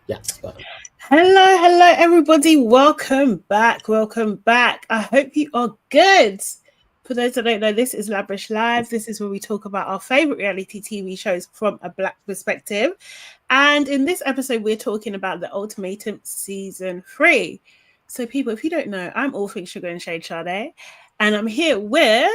Yes. Hello, everybody. Welcome back. I hope you are good. For those that don't know, this is LABRISH Live. This is where we talk about our favorite reality TV shows from a Black perspective. And in this episode, we're talking about the Ultimatum Season 3. So, people, if you don't know, I'm all things sugar and shade Sade, and I'm here with.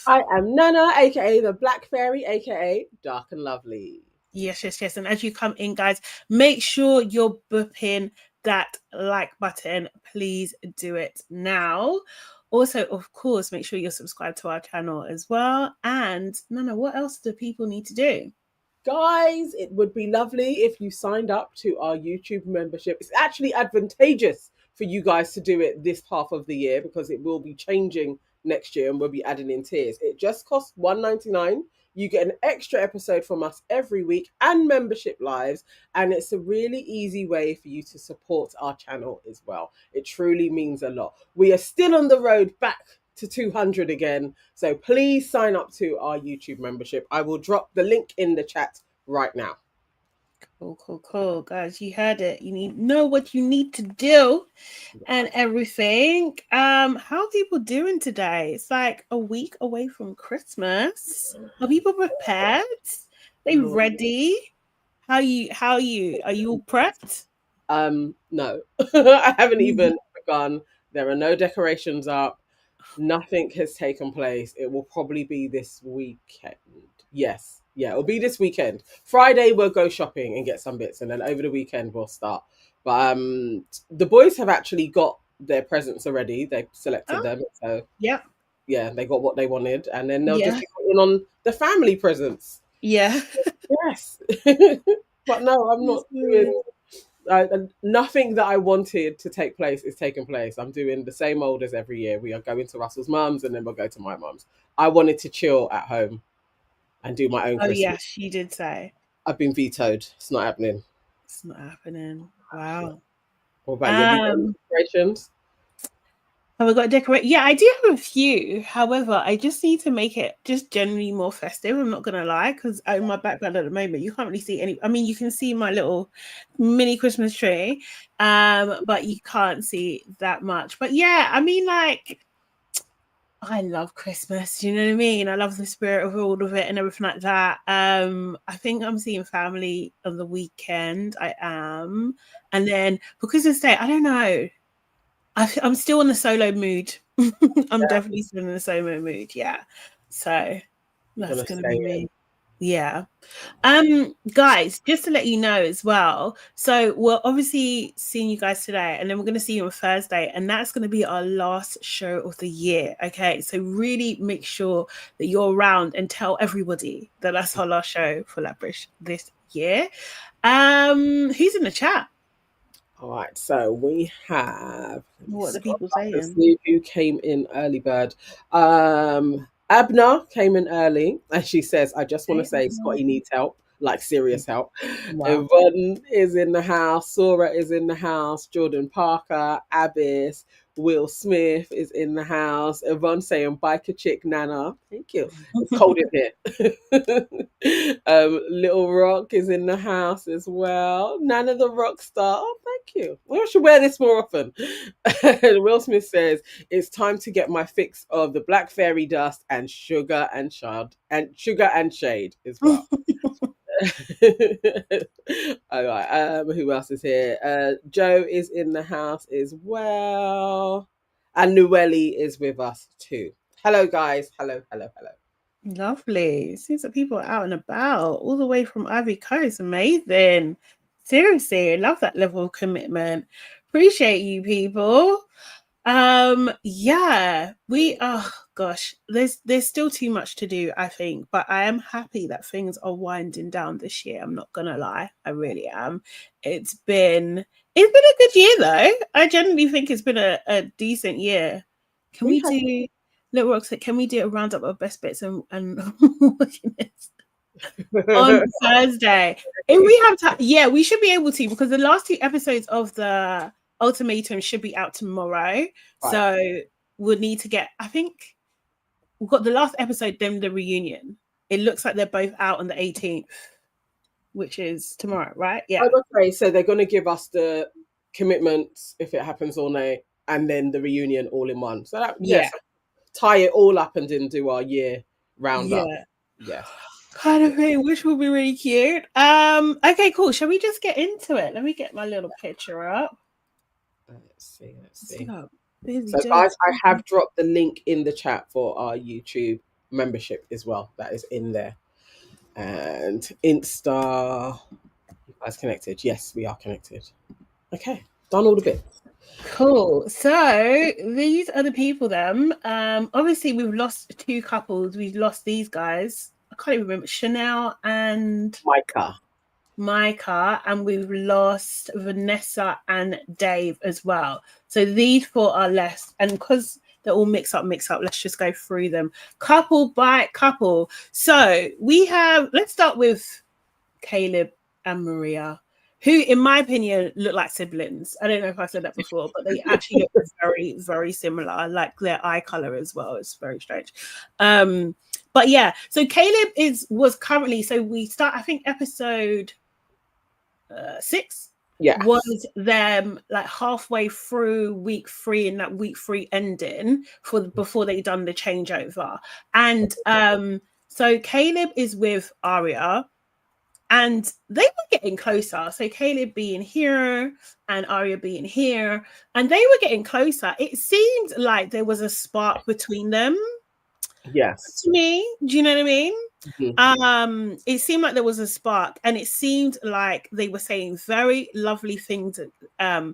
I am Nana, aka the Black Fairy, aka Dark and Lovely. Yes. And as you come in, guys, make sure you're booping that like button. Please do it now. Also, of course, make sure you're subscribed to our channel as well. And Nana, what else do people need to do? Guys, it would be lovely if you signed up to our YouTube membership. It's actually advantageous for you guys to do it this half of the year because it will be changing next year and we'll be adding in tiers. It just costs $1.99. You get an extra episode from us every week and membership lives, and it's a really easy way for you to support our channel as well. It truly means a lot. We are still on the road back to 200 again, so please sign up to our YouTube membership. I will drop the link in the chat right now. Cool. Guys, you heard it. You know what you need to do and everything. How are people doing today? It's like a week away from Christmas. Are people prepared? They ready? How you are you all prepped? No. I haven't even begun. There are no decorations up. Nothing has taken place. It will probably be this weekend. Yes. Yeah, it'll be this weekend. Friday we'll go shopping and get some bits, and then over the weekend we'll start. But the boys have actually got their presents already. They've selected them. So Yeah. yeah, they got what they wanted, and then they'll Yeah. just be waiting on the family presents. Yeah. Yes. But no, I'm not doing nothing that I wanted to take place is taking place. I'm doing the same old as every year. We are going to Russell's mum's and then we'll go to my mum's. I wanted to chill at home and do my own Oh Christmas. yes, you did say. I've been vetoed. It's not happening. It's not happening. Wow. What about you? Have you got any decorations? Have I got a decorate? Yeah, I do have a few. However, I just need to make it just generally more festive. I'm not gonna lie, because in my background at the moment, you can't really see any. I mean, you can see my little mini Christmas tree, but you can't see that much. But yeah, I mean, like, I love Christmas. Do you know what I mean? I love the spirit of all of it and everything like that. I think I'm seeing family on the weekend. I am, and then for Christmas Day, I don't know. I'm still in the solo mood. I'm definitely still in the solo mood. Yeah. So that's gonna be me. Yeah. Guys, just to let you know as well. So we're obviously seeing you guys today, and then we're gonna see you on Thursday, and that's gonna be our last show of the year. Okay. So really make sure that you're around and tell everybody that that's our last show for LABRISH this year. Who's in the chat? All right, so we have. What are the people saying? See who came in early bird. Abna came in early, and she says, "I just want to say, Scotty needs help, like serious help." Wow. Yvonne is in the house. Sora is in the house. Jordan Parker, Abyss, Will Smith is in the house. Yvonne saying, "Biker chick, Nana." Thank you. It's cold in here. Little Rock is in the house as well. Nana the rock star. Oh, thank you. I should wear this more often. Will Smith says, "It's time to get my fix of the black fairy dust and sugar and shade as well." All right. Who else is here? Joe is in the house as well, and Noelle is with us too. Hello, guys. Hello. Lovely. It seems that people are out and about all the way from Ivory Coast. Amazing. Seriously, I love that level of commitment. Appreciate you people. Yeah, gosh, there's still too much to do, I think, but I am happy that things are winding down this year. I'm not gonna lie, I really am. It's been a good year though. I genuinely think it's been a decent year. Can we do Little Rock said, can we do a roundup of best bits and on Thursday? If we have time, yeah, we should be able to, because the last 2 episodes of the Ultimatum should be out tomorrow. Right. So we'll need to get, I think we've got the last episode, then the reunion. It looks like they're both out on the 18th. which is tomorrow, right? Yeah. Oh, okay, so they're going to give us the commitments if it happens all night, and then the reunion all in one. So that, Yeah. yes, tie it all up and then do our year roundup. Yeah. Yes. Kind of thing, which will be really cute. Okay, cool. Shall we just get into it? Let me get my little picture up. Let's see. Busy So, day. guys, I have dropped the link in the chat for our YouTube membership as well. That is in there. And Insta. You guys connected? Yes, we are connected. Okay, done all the bits. Cool. So these are the people then. Obviously we've lost 2 couples. We've lost these guys. I can't even remember, Chanel and Micah, and we've lost Vanessa and Dave as well. So these 4 are less, and because they're all mixed up, let's just go through them couple by couple. So we have, let's start with Caleb and Maria, who, in my opinion, look like siblings. I don't know if I said that before, but they actually look very, very similar, like their eye color as well. It's very strange. But yeah, so Caleb was currently, so we start, I think, episode 6 was them like halfway through week 3, and that week 3 ending before they done the changeover. And so Caleb is with Arya, and they were getting closer. So Caleb being here and Arya being here, and they were getting closer. It seemed like there was a spark between them. Yes. To me, do you know what I mean? Mm-hmm. It seemed like there was a spark, and it seemed like they were saying very lovely things. Their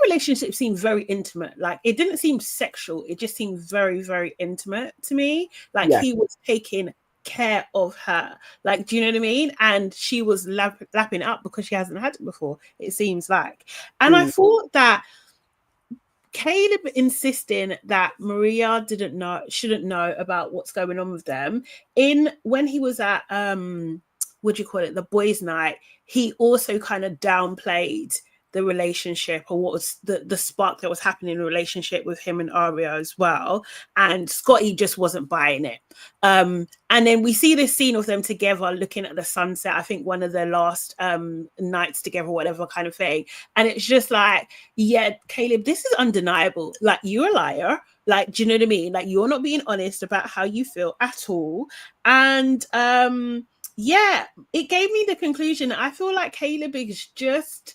relationship seemed very intimate. Like, it didn't seem sexual. It just seemed very, very intimate to me. Like, he was taking care of her. Like, do you know what I mean? And she was lapping it up because she hasn't had it before, it seems like. And I thought that Caleb insisting that Maria shouldn't know about what's going on with them. When he was at what do you call it, the boys' night, he also kind of downplayed the relationship, or what was the spark that was happening in the relationship with him and Arya as well. And Scotty just wasn't buying it. And then we see this scene of them together looking at the sunset, I think one of their last nights together, whatever kind of thing. And it's just like, yeah, Caleb, this is undeniable. Like, you're a liar. Like, do you know what I mean? Like, you're not being honest about how you feel at all. And yeah, it gave me the conclusion that I feel like Caleb is just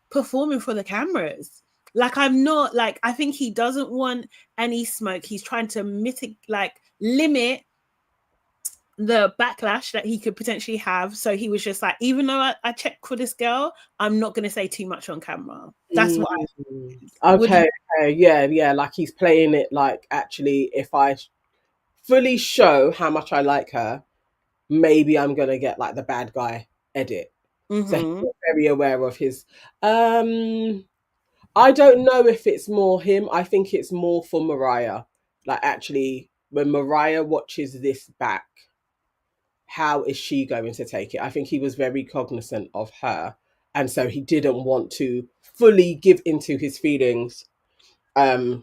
performing for the cameras. Like, I think he doesn't want any smoke. He's trying to limit the backlash that he could potentially have. So he was just like, even though I checked for this girl, I'm not going to say too much on camera. That's what I okay. Yeah, like he's playing it like, actually, if I fully show how much I like her, maybe I'm gonna get like the bad guy edit. So he's very aware of his I don't know if it's more him. I think it's more for Mariah. Like, actually, when Mariah watches this back, how is she going to take it? I think he was very cognizant of her, and so he didn't want to fully give into his feelings. I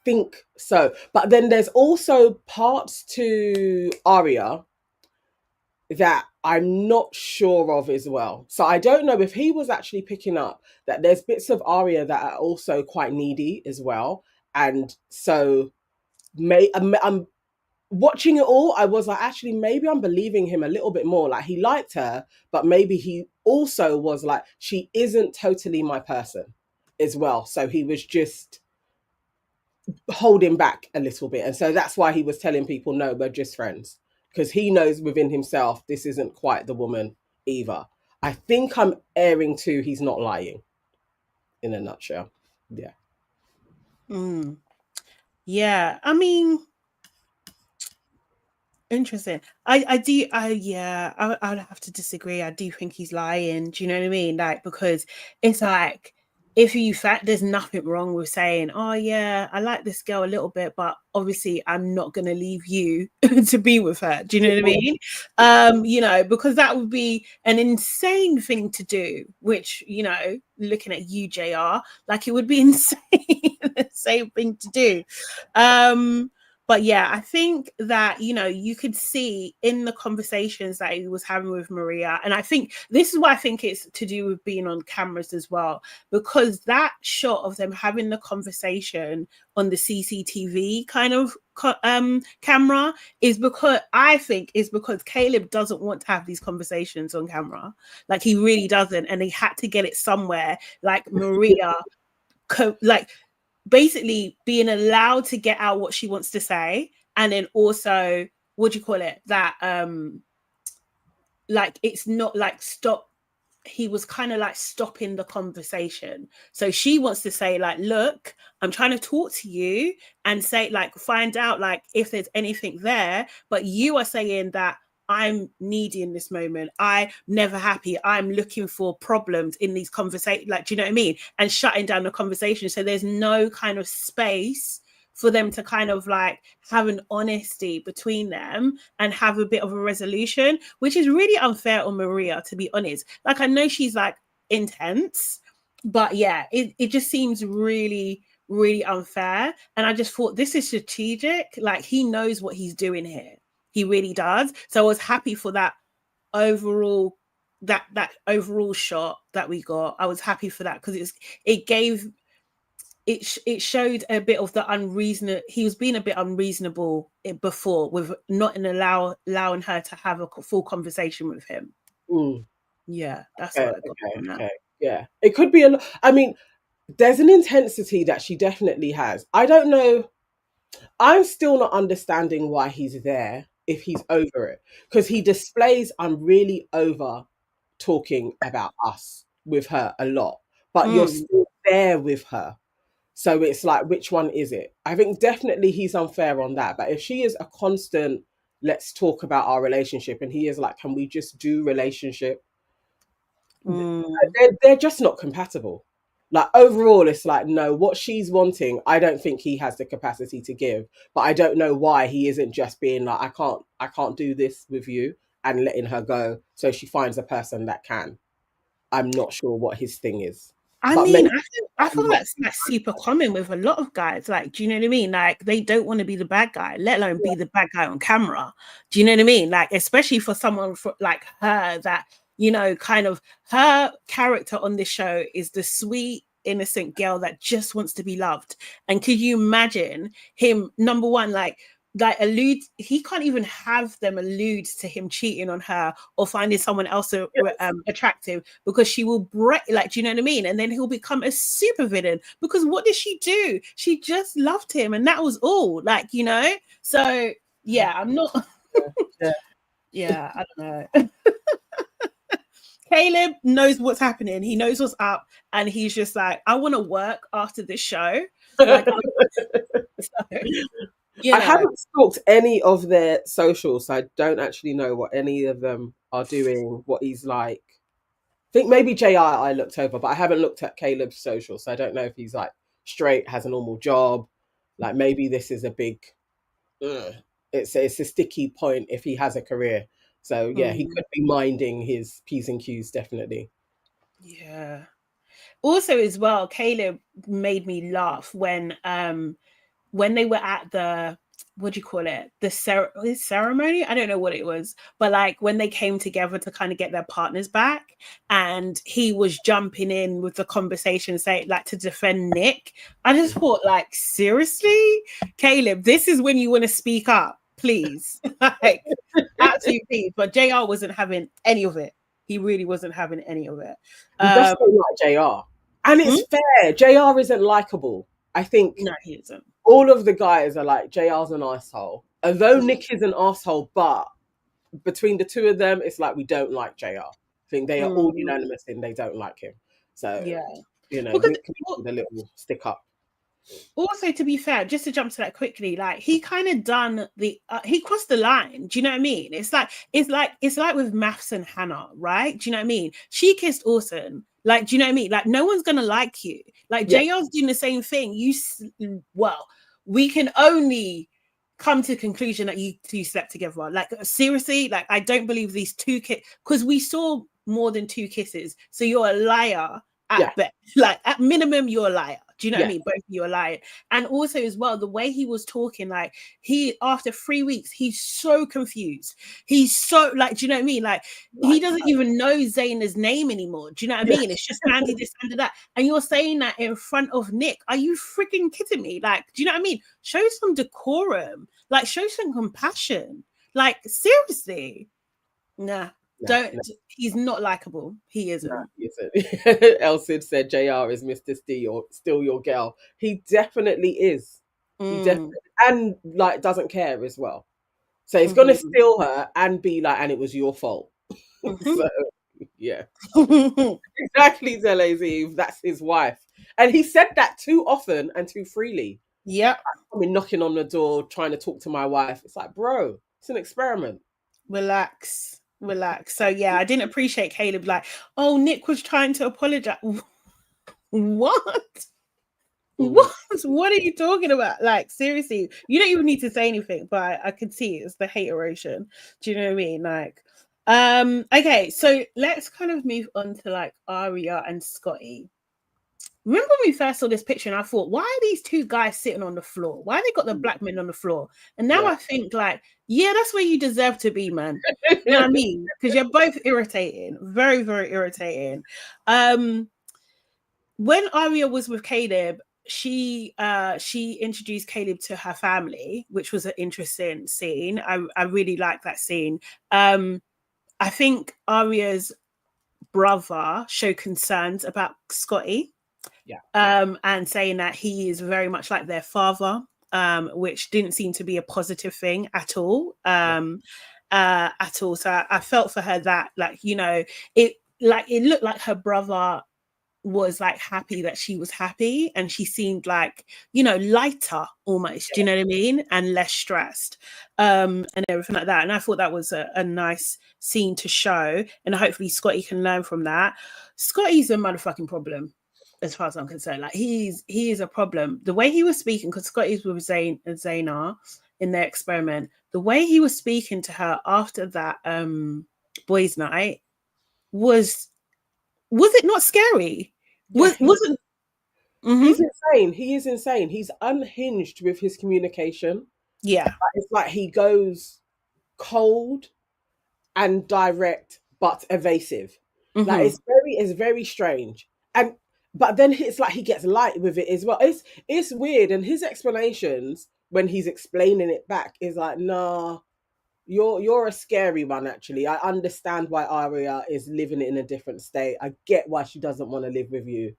think so. But then there's also parts to Arya that I'm not sure of as well. So I don't know if he was actually picking up that there's bits of Arya that are also quite needy as well. And so I'm watching it all, I was like, actually, maybe I'm believing him a little bit more. Like, he liked her, but maybe he also was like, she isn't totally my person as well. So he was just holding back a little bit. And so that's why he was telling people, no, we're just friends. Because he knows within himself, this isn't quite the woman either. I think I'm airing to he's not lying, in a nutshell. Yeah. Yeah, I mean, interesting. I would have to disagree. I do think he's lying. Do you know what I mean? Like, because it's like, if you fact, there's nothing wrong with saying, oh yeah, I like this girl a little bit, but obviously I'm not gonna leave you to be with her. Do you know what I mean? You know, because that would be an insane thing to do, which, you know, looking at you, JR, like, it would be insane, the same thing to do. But yeah, I think that, you know, you could see in the conversations that he was having with Maria, and I think this is why I think it's to do with being on cameras as well, because that shot of them having the conversation on the CCTV kind of camera is because I think is because Caleb doesn't want to have these conversations on camera. Like he really doesn't, and he had to get it somewhere. Like Maria, like basically being allowed to get out what she wants to say, and then also what do you call it, that like it's not like stop, he was kind of like stopping the conversation. So she wants to say like, look, I'm trying to talk to you and say like find out like if there's anything there, but you are saying that I'm needy in this moment, I'm never happy, I'm looking for problems in these conversations, like, do you know what I mean? And shutting down the conversation. So there's no kind of space for them to kind of like have an honesty between them and have a bit of a resolution, which is really unfair on Maria, to be honest. Like, I know she's like intense, but yeah, it just seems really, really unfair. And I just thought this is strategic. Like, he knows what he's doing here. He really does. So I was happy for that overall, that overall shot that we got. I was happy for that because it showed a bit of the unreasonable. He was being a bit unreasonable before with not allowing her to have a full conversation with him. Yeah, that's what I got from that. Yeah, it could be I mean, there's an intensity that she definitely has. I don't know. I'm still not understanding why he's there if he's over it, because he displays I'm really over talking about us with her a lot, but you're still there with her. So it's like, which one is it? I think definitely he's unfair on that. But if she is a constant, let's talk about our relationship, and he is like, can we just do relationship? They're just not compatible. Like overall, it's like, no, what she's wanting, I don't think he has the capacity to give. But I don't know why he isn't just being like, I can't do this with you, and letting her go so she finds a person that can. I'm not sure what his thing is. I mean, I feel that's super common with a lot of guys. Like, do you know what I mean? Like, they don't want to be the bad guy, let alone be the bad guy on camera. Do you know what I mean? Like, especially for someone like her, that, you know, kind of her character on this show is the sweet, innocent girl that just wants to be loved. And could you imagine him, number one, like allude, he can't even have them allude to him cheating on her or finding someone else attractive, because she will break, like, do you know what I mean? And then he'll become a super villain, because what did she do? She just loved him, and that was all, like, you know. So yeah, I'm not yeah, I don't know. Caleb knows what's happening, he knows what's up, and he's just like, I want to work after this show. Like, I haven't stalked any of their socials, so I don't actually know what any of them are doing, what he's like. I think maybe JR I looked over, but I haven't looked at Caleb's social, so I don't know if he's like straight, has a normal job. Like, maybe this is a big, it's a sticky point if he has a career. So yeah, he could be minding his P's and Q's, definitely. Yeah. Also, as well, Caleb made me laugh when they were at the, what do you call it, the ceremony, I don't know what it was, but like when they came together to kind of get their partners back, and he was jumping in with the conversation, say like to defend Nick. I just thought, like, seriously, Caleb, this is when you want to speak up, please. Like, absolutely, please. But JR wasn't having any of it. He really wasn't having any of it. He just don't like JR. And it's fair. JR isn't likable. I think no, he isn't. All of the guys are like, JR's an asshole. Although Nick is an asshole, but between the two of them, it's like, we don't like JR. I think they are all unanimous in they don't like him. So yeah, you know, Nick can be a little stick up. Also, to be fair, just to jump to that quickly, like, he kind of done the he crossed the line. Do you know what I mean? It's like with Maths and Hannah, right? Do you know what I mean? She kissed Orson. Like, do you know what I mean? Like, no one's gonna like you. Like, JR's doing the same thing. We can only come to the conclusion that you two slept together. Like, seriously, like, I don't believe these two kiss, because we saw more than two kisses. So you're a liar at best. Like, at minimum, you're a liar. Do you know what I mean? Both of you are lying. And also as well, the way he was talking, like after 3 weeks, he's so confused. He's so like, do you know what I mean? Like he doesn't even know Zayn's name anymore. Do you know what I mean? It's just Andy this, Andy that. And you're saying that in front of Nick. Are you freaking kidding me? Like, do you know what I mean? Show some decorum. Like, show some compassion. Like, seriously. Nah. He's not likable. He isn't. No, he isn't. Elsid said JR is Mr. Still your girl. He definitely is. He definitely, and like doesn't care as well. So he's gonna steal her and be like, and it was your fault. So yeah. Exactly, Zelazeve. That's his wife. And he said that too often and too freely. Yep. I mean, knocking on the door, trying to talk to my wife. It's like, bro, it's an experiment. Relax. So yeah, I didn't appreciate Caleb like, oh, Nick was trying to apologize. What? What are you talking about? Like, seriously, you don't even need to say anything, but I could see it's the hate erosion. Do you know what I mean? Like, okay, so let's kind of move on to like Arya and Scotty. Remember when we first saw this picture and I thought, why are these two guys sitting on the floor? Why they got the black men on the floor? And now I think like, yeah, that's where you deserve to be, man. You know what I mean? Because you're both irritating. Very, very irritating. When Arya was with Caleb, she introduced Caleb to her family, which was an interesting scene. I really like that scene. I think Arya's brother showed concerns about Scotty. And saying that he is very much like their father, which didn't seem to be a positive thing at all. So I felt for her that, like, you know, it looked like her brother was like happy that she was happy, and she seemed like, you know, lighter almost. Do you know what I mean? And less stressed, and everything like that. And I thought that was a nice scene to show, and hopefully Scotty can learn from that. Scotty's a motherfucking problem. As far as I'm concerned, like he is a problem. The way he was speaking, because Scotty's with Zayna in their experiment, the way he was speaking to her after that boys' night was it not scary? Wasn't He's insane. He is insane. He's unhinged with his communication. Yeah, it's like he goes cold and direct, but evasive. Like it's very strange. But then it's like he gets light with it as well. It's weird. And his explanations when he's explaining it back is like, nah, you're a scary one, actually. I understand why Arya is living in a different state. I get why she doesn't want to live with you.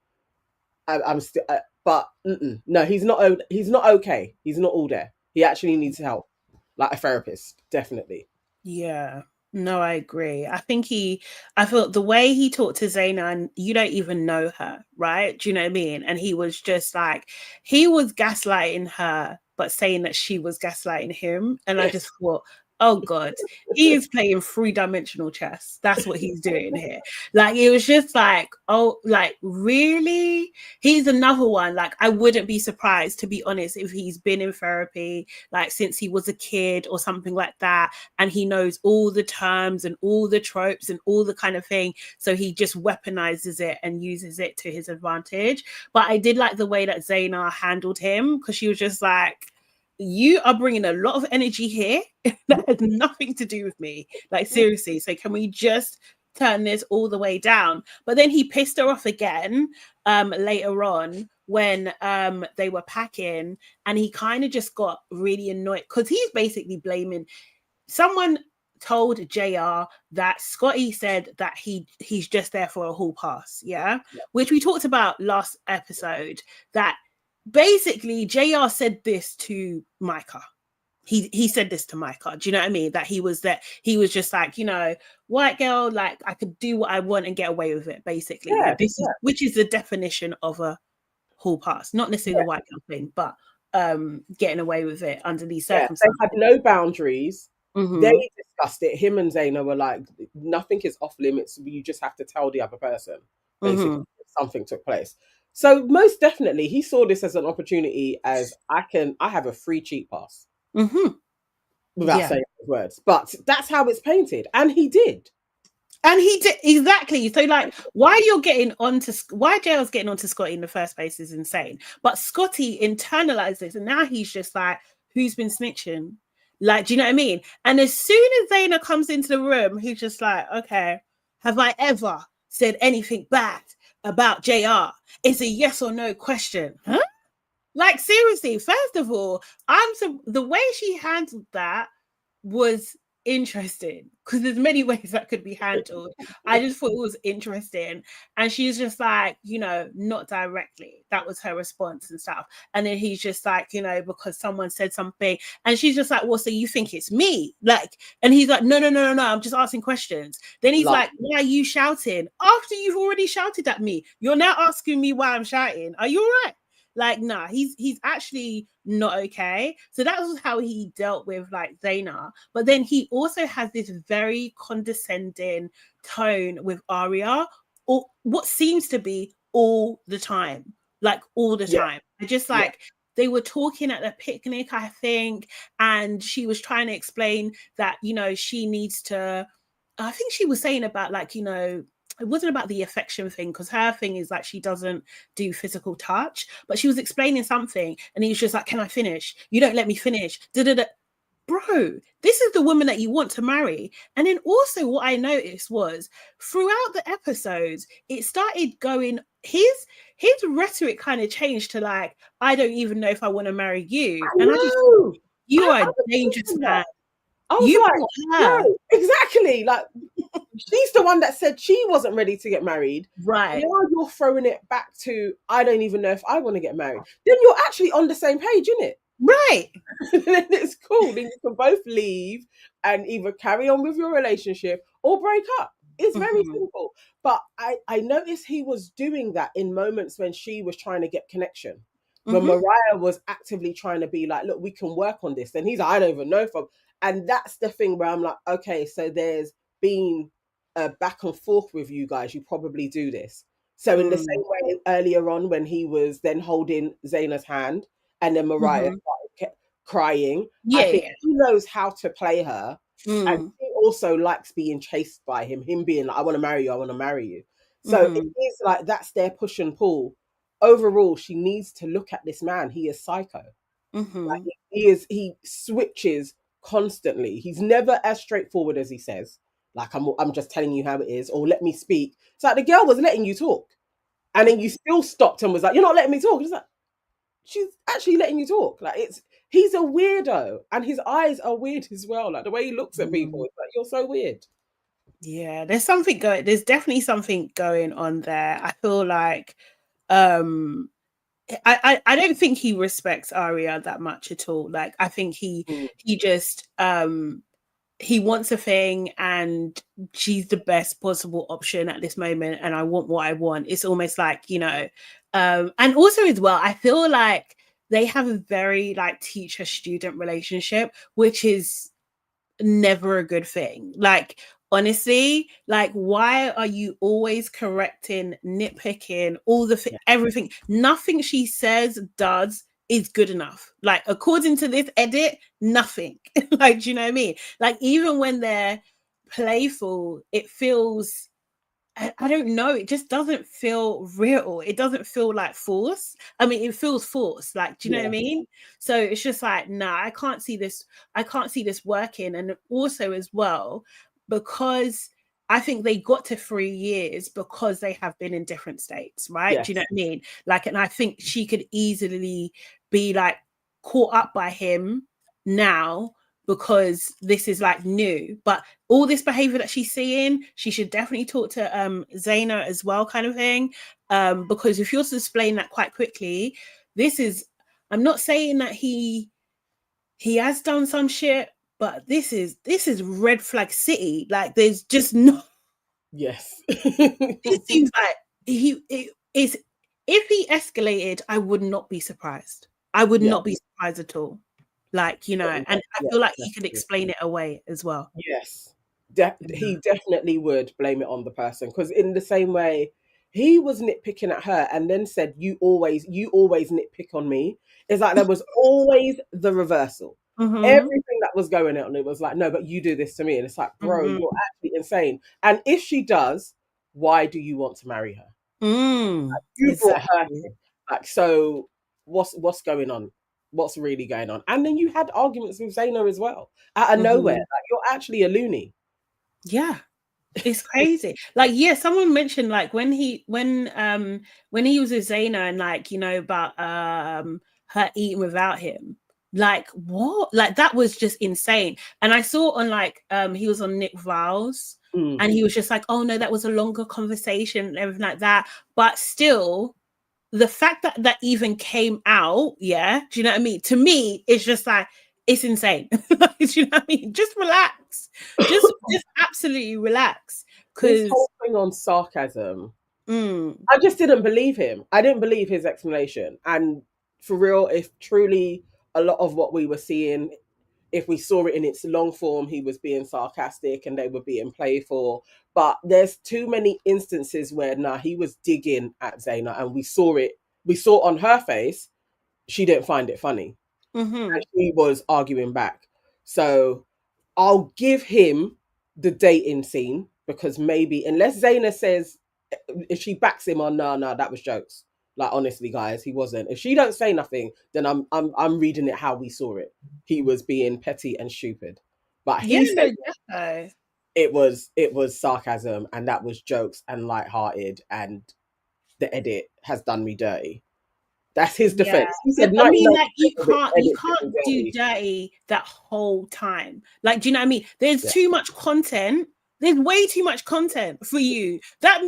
I'm still, but no, he's not okay. He's not all there. He actually needs help, like a therapist, definitely. Yeah. No, I agree. I felt the way he talked to Zayna, and you don't even know her, right? Do you know what I mean? And he was just like, he was gaslighting her, but saying that she was gaslighting him. And I just thought, oh God, he is playing 3-dimensional chess. That's what he's doing here. Like, it was just like, oh, like, really? He's another one. Like, I wouldn't be surprised, to be honest, if he's been in therapy, like, since he was a kid or something like that. And he knows all the terms and all the tropes and all the kind of thing. So he just weaponizes it and uses it to his advantage. But I did like the way that Zayna handled him, because she was just like, you are bringing a lot of energy here that has nothing to do with me. Like, seriously. So can we just turn this all the way down? But then he pissed her off again later on when they were packing, and he kind of just got really annoyed because he's basically blaming someone. Told JR that Scotty said that he's just there for a hall pass, which we talked about last episode, that basically JR said this to Micah. He said this to Micah. Do you know what I mean? That he was just like, you know, white girl, like, I could do what I want and get away with it, basically. Which is the definition of a hall pass. Not necessarily the white girl thing, but getting away with it under these circumstances. They had no boundaries. They discussed it. Him and Zayna were like, nothing is off limits. You just have to tell the other person, basically, something took place. So most definitely, he saw this as an opportunity, as I have a free cheat pass, without saying those words. But that's how it's painted, and he did. And he did exactly. So, like, why JL's getting onto Scotty in the first place is insane. But Scotty internalized this, and now he's just like, who's been snitching? Like, do you know what I mean? And as soon as Zaina comes into the room, he's just like, okay, have I ever said anything bad about JR? It's a yes or no question. Huh? Like, seriously, first of all, the way she handled that was interesting because there's many ways that could be handled. I just thought it was interesting. And she's just like, not directly. That was her response and stuff. And then he's just like, because someone said something. And she's just like, well, so you think it's me? Like, and he's like, no, I'm just asking questions. Then he's like, why are you shouting? After you've already shouted at me, you're now asking me why I'm shouting. Are you all right? Like, nah, he's actually not okay. So that was how he dealt with like Zaina. But then he also has this very condescending tone with Arya, or what seems to be all the time. Like all the time. Just like they were talking at the picnic, I think, and she was trying to explain that, she needs to, I think she was saying about like, it wasn't about the affection thing because her thing is like she doesn't do physical touch, but she was explaining something and he was just like, can I finish? You don't let me finish. Da-da-da. Bro, this is the woman that you want to marry. And then also what I noticed was throughout the episodes, it started going, his rhetoric kind of changed to like, I don't even know if I want to marry you. And I just, you are a dangerous man. I was no, exactly. Like, she's the one that said she wasn't ready to get married. Right. Now you're throwing it back to, I don't even know if I want to get married. Then you're actually on the same page, isn't it? Right. Then it's cool. Then you can both leave and either carry on with your relationship or break up. It's very simple. But I noticed he was doing that in moments when she was trying to get connection. When Mariah was actively trying to be like, look, we can work on this. And he's like, I don't even know if I'm... And that's the thing where I'm like, okay, so there's been a back and forth with you guys. You probably do this. So in the same way earlier on when he was then holding Zaina's hand and then Mariah started crying, I think he knows how to play her. And he also likes being chased by him being like, I want to marry you, I want to marry you. So it is like, that's their push and pull. Overall, she needs to look at this man. He is psycho. Like he switches constantly. He's never as straightforward as he says. Like, I'm just telling you how it is, or let me speak. It's like the girl was letting you talk. And then you still stopped and was like, you're not letting me talk. It's like, she's actually letting you talk. Like, he's a weirdo. And his eyes are weird as well. Like the way he looks at people, it's like, you're so weird. Yeah, there's definitely something going on there. I feel like I don't think he respects Arya that much at all. Like, I think he just he wants a thing and she's the best possible option at this moment and I want what I want. It's almost like, and also as well, I feel like they have a very like teacher-student relationship, which is never a good thing. Like, honestly, like, why are you always correcting, nitpicking, everything? Nothing she says, does is good enough. Like, according to this edit, nothing. Like, do you know what I mean? Like, even when they're playful, it feels, I don't know, it just doesn't feel real. It doesn't feel like force. I mean, it feels forced. Like, do you know what I mean? So it's just like, nah, I can't see this working. And also as well, because I think they got to 3 years because they have been in different states, right? Yes. Do you know what I mean? Like, and I think she could easily be like caught up by him now because this is like new, but all this behavior that she's seeing, she should definitely talk to Zaina as well, kind of thing. Because if you're displaying that quite quickly, I'm not saying that he has done some shit, but this is red flag city. Like, there's just no. Yes. It seems like if he escalated, I would not be surprised. I would not be surprised at all. Like, and I feel like he could explain it away as well. Yes. He definitely would blame it on the person, because in the same way he was nitpicking at her and then said, you always nitpick on me. It's like there was always the reversal. Everything that that was going on. It was like, no, but you do this to me. And it's like, bro, Mm-hmm. you're actually insane. And if she does, why do you want to marry her? Like, you brought her Exactly. here. Like, so what's going on? What's really going on? And then you had arguments with Zaynab as well. Out of nowhere. Mm-hmm. Like, you're actually a loony. Yeah. It's crazy. Like, yeah, someone mentioned like when he was with Zaynab and like, you know, about her eating without him. Like, what? Like, that was just insane. And I saw on like he was on Nick Viles and he was just like, oh no, that was a longer conversation and everything like that. But still, the fact that that even came out, yeah, do you know what I mean? To me, it's just like, it's insane. Do you know what I mean? Just relax. Just absolutely relax. This Because whole thing on sarcasm, I just didn't believe him. I didn't believe his explanation. And for real, if truly a lot of what we were seeing, if we saw it in its long form, he was being sarcastic and they were being playful. But there's too many instances where he was digging at Zaynab, and we saw it. We saw on her face, she didn't find it funny. And she was arguing back. So I'll give him the dating scene because maybe, unless Zaynab says, if she backs him on, no, that was jokes. Like, honestly, guys, he wasn't. If she don't say nothing, then I'm reading it how we saw it. He was being petty and stupid. But yeah, he said no, it was sarcasm, and that was jokes and lighthearted, and the edit has done me dirty. That's his yeah. defense. He said I mean, 99% like you of it edit can't did do me dirty. dirty that whole time. Like, do you know what I mean? There's Yeah. too much content. There's way too much content for you. That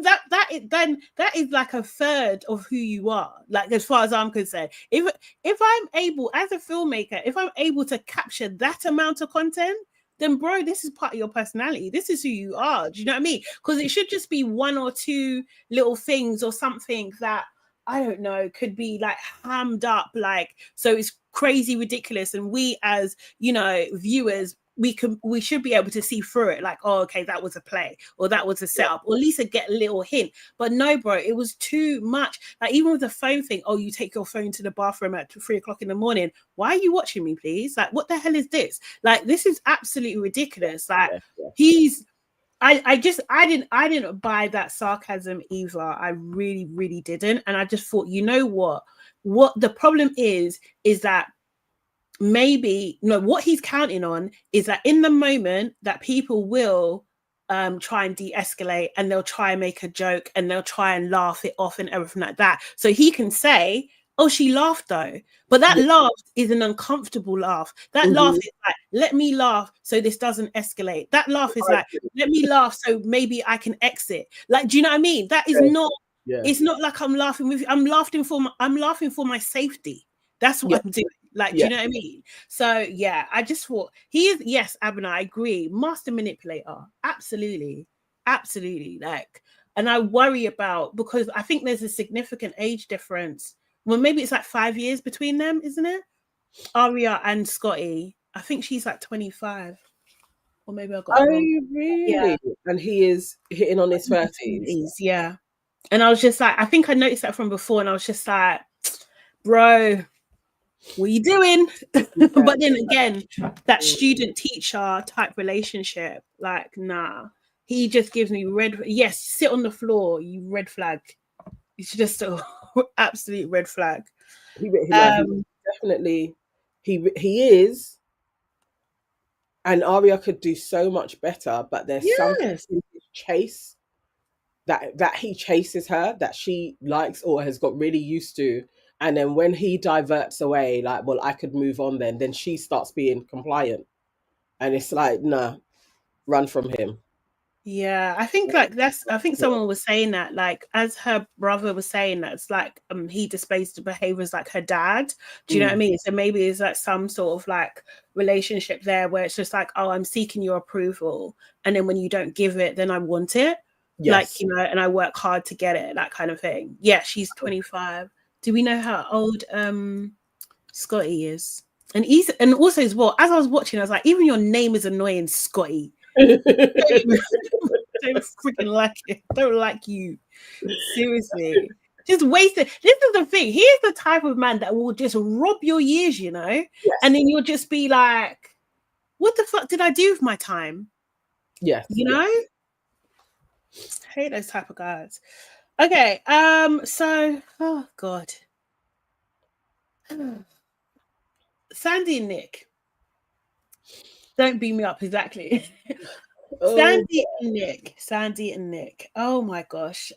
is like a third of who you are. Like, as far as I'm concerned, if I'm able as a filmmaker, if I'm able to capture that amount of content, then bro, this is part of your personality. This is who you are. Do you know what I mean? Because it should just be one or two little things or something that, I don't know, could be like hammed up, like, so it's crazy ridiculous. And we as, you know, viewers, we should be able to see through it, like, oh, okay, that was a play or that was a setup, or at least get a little hint. But no, bro, it was too much. Like, even with the phone thing, oh, you take your phone to the bathroom at 3:00 in the morning. Why are you watching me, please? Like, what the hell is this? Like, this is absolutely ridiculous. Like, he's I didn't buy that sarcasm either. I really, really didn't. And I just thought, you know what the problem is that maybe, no, what he's counting on is that in the moment that people will try and de-escalate, and they'll try and make a joke, and they'll try and laugh it off and everything like that. So he can say, oh, she laughed though. But that laugh is an uncomfortable laugh. That laugh is like, let me laugh so this doesn't escalate. That laugh is like, let me laugh so maybe I can exit. Like, do you know what I mean? That is not, it's not like I'm laughing with you. I'm laughing for my safety. That's what I'm doing. Like, do you know what I mean? So yeah, I just thought he is, yes, Abena, I agree, master manipulator. Absolutely. Like, and I worry about, because I think there's a significant age difference. Well, maybe it's like 5 years between them, isn't it? Arya and Scotty. I think she's like 25. Or maybe I got it wrong. Really? Yeah. And he is hitting on his 30s. Yeah. And I was just like, I think I noticed that from before, and I was just like, bro, what are you doing? But then again, that student teacher type relationship, like, nah. He just gives me yes, sit on the floor, you red flag. It's just an absolute red flag. He definitely, he is, and Arya could do so much better, but there's something in his chase that he chases her, that she likes or has got really used to. And then when he diverts away, like, well, I could move on then she starts being compliant. And it's like, nah, run from him. Yeah, I think like I think someone was saying that, like, as her brother was saying that, it's like he displays the behaviors like her dad. Do you know what I mean? So maybe it's like some sort of like relationship there where it's just like, oh, I'm seeking your approval, and then when you don't give it, then I want it. Like, you know, and I work hard to get it, that kind of thing. Yeah, she's 25. Do we know how old Scotty is? And also as well, as I was watching, I was like, even your name is annoying, Scotty. Don't freaking like it. Don't like you. Seriously. Just wasted. This is the thing. He is the type of man that will just rob your years, you know? And then you'll just be like, what the fuck did I do with my time? Yes. You know? I hate those type of guys. Okay, so oh god. Sandy and Nick. Don't beat me up, exactly. Oh. Sandy and Nick. Oh my gosh.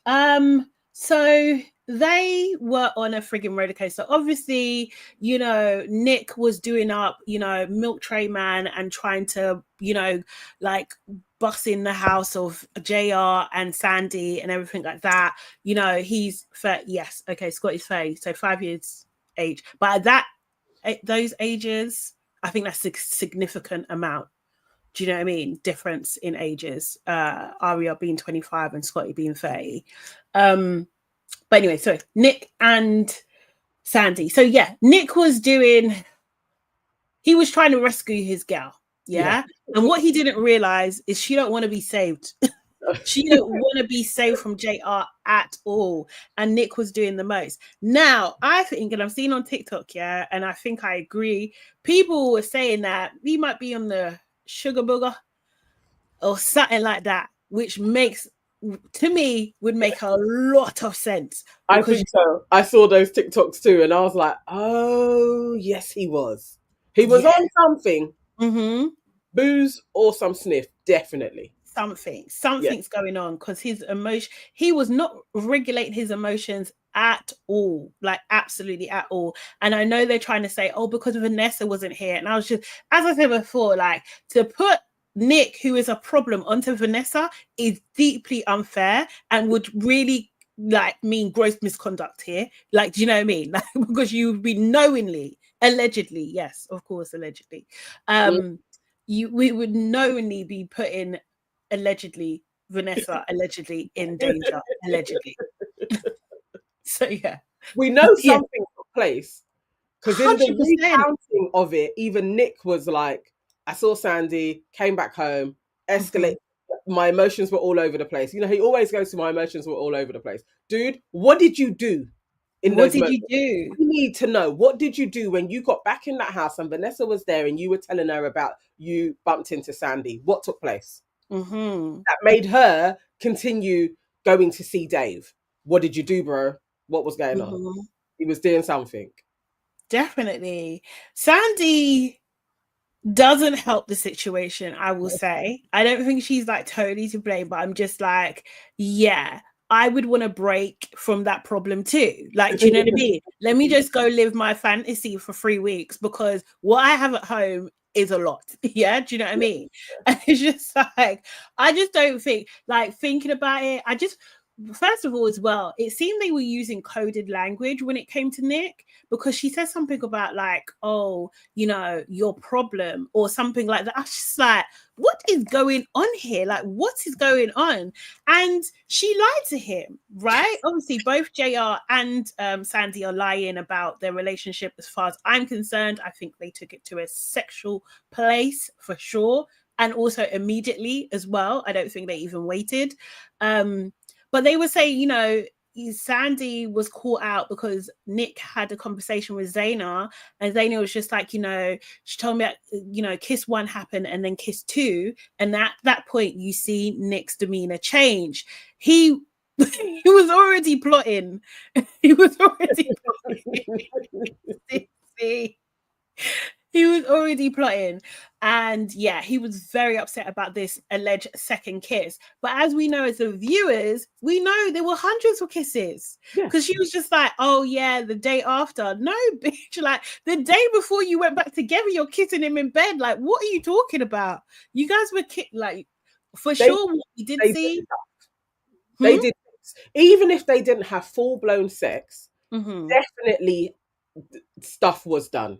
So they were on a frigging roller coaster. Obviously, you know, Nick was doing up, you know, milk tray man and trying to, you know, like bust in the house of JR and Sandy and everything like that. You know, he's 30. Yes, okay, Scotty's 30, so 5 years age. But at those ages, I think that's a significant amount. Do you know what I mean? Difference in ages. Arya being 25 and Scotty being 30. But anyway, so Nick and Sandy. So yeah, Nick was he was trying to rescue his gal. Yeah. And what he didn't realize is she don't want to be saved. She don't want to be saved from JR at all. And Nick was doing the most. Now, I think, and I've seen on TikTok, yeah, and I think I agree, people were saying that he might be on the sugar booger or something like that, which makes, to me, would make a lot of sense. I think so. I saw those TikToks too, and I was like, oh, yes, he was. He was on something. Mm-hmm. Booze or some sniff, definitely. Something's going on, because his emotion, he was not regulating his emotions at all, like absolutely at all. And I know they're trying to say, oh, because Vanessa wasn't here. And I was just, as I said before, like, to put Nick, who is a problem, onto Vanessa is deeply unfair and would really like mean gross misconduct here. Like, do you know what I mean? Like, because you would be knowingly, allegedly, yes, of course, allegedly, we would knowingly be putting Vanessa allegedly in danger, allegedly. So yeah, we know something took place, because in the recounting of it, even Nick was like, I saw Sandy, came back home, escalate. My emotions were all over the place. You know, he always goes to my emotions were all over the place. Dude, what did you do in those moments? What did you do? We need to know. What did you do when you got back in that house and Vanessa was there and you were telling her about you bumped into Sandy? What took place? That made her continue going to see Dave. What did you do, bro? What was going on? He was doing something. Definitely. Sandy doesn't help the situation, I will say. I don't think she's like totally to blame, but I'm just like, yeah, I would want to break from that problem too. Like, do you know what I mean? Let me just go live my fantasy for 3 weeks, because what I have at home is a lot. Yeah, do you know what I mean? And it's just like, I just don't think, like, thinking about it, first of all, as well, it seemed they were using coded language when it came to Nick, because she said something about like, oh, you know, your problem or something like that. I was just like, what is going on here? Like, what is going on? And she lied to him, right? Obviously, both JR and Sandy are lying about their relationship. As far as I'm concerned, I think they took it to a sexual place for sure. And also immediately as well. I don't think they even waited. But they would say, you know, Sandy was caught out because Nick had a conversation with Zayna, and Zayna was just like, you know, she told me, you know, kiss 1 happened and then kiss 2. And at that point, you see Nick's demeanor change. He was already plotting. He was already plotting. See? He was already plotting. And yeah, he was very upset about this alleged second kiss. But as we know, as the viewers, we know there were hundreds of kisses. Because she was just like, oh yeah, the day after. No, bitch. Like, the day before you went back together, you're kissing him in bed. Like, what are you talking about? You guys were like, for sure, what we did see. They did. Even if they didn't have full-blown sex, definitely stuff was done.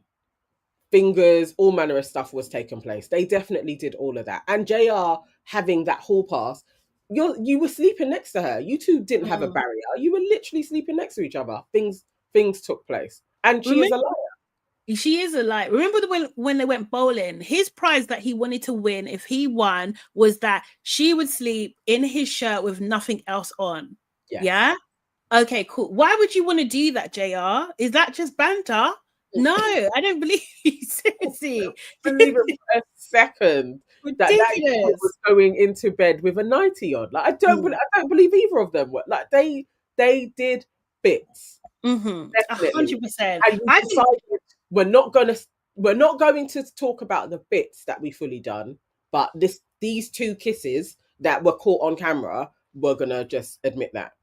Fingers, all manner of stuff was taking place. They definitely did all of that. And JR having that hall pass, you were sleeping next to her. You two didn't have a barrier. You were literally sleeping next to each other. Things took place. And she is a liar. She is a liar. Remember when they went bowling, his prize that he wanted to win if he won was that she would sleep in his shirt with nothing else on. Yeah? Okay, cool. Why would you want to do that, JR? Is that just banter? No, I don't believe you. Seriously. Believe it for a second that Ridiculous. was going into bed with a 90 on. Like I don't believe either of them were. Like they did bits. Definitely. 100%. And we decided we're not going to talk about the bits that we fully done, but these two kisses that were caught on camera, we're gonna just admit that.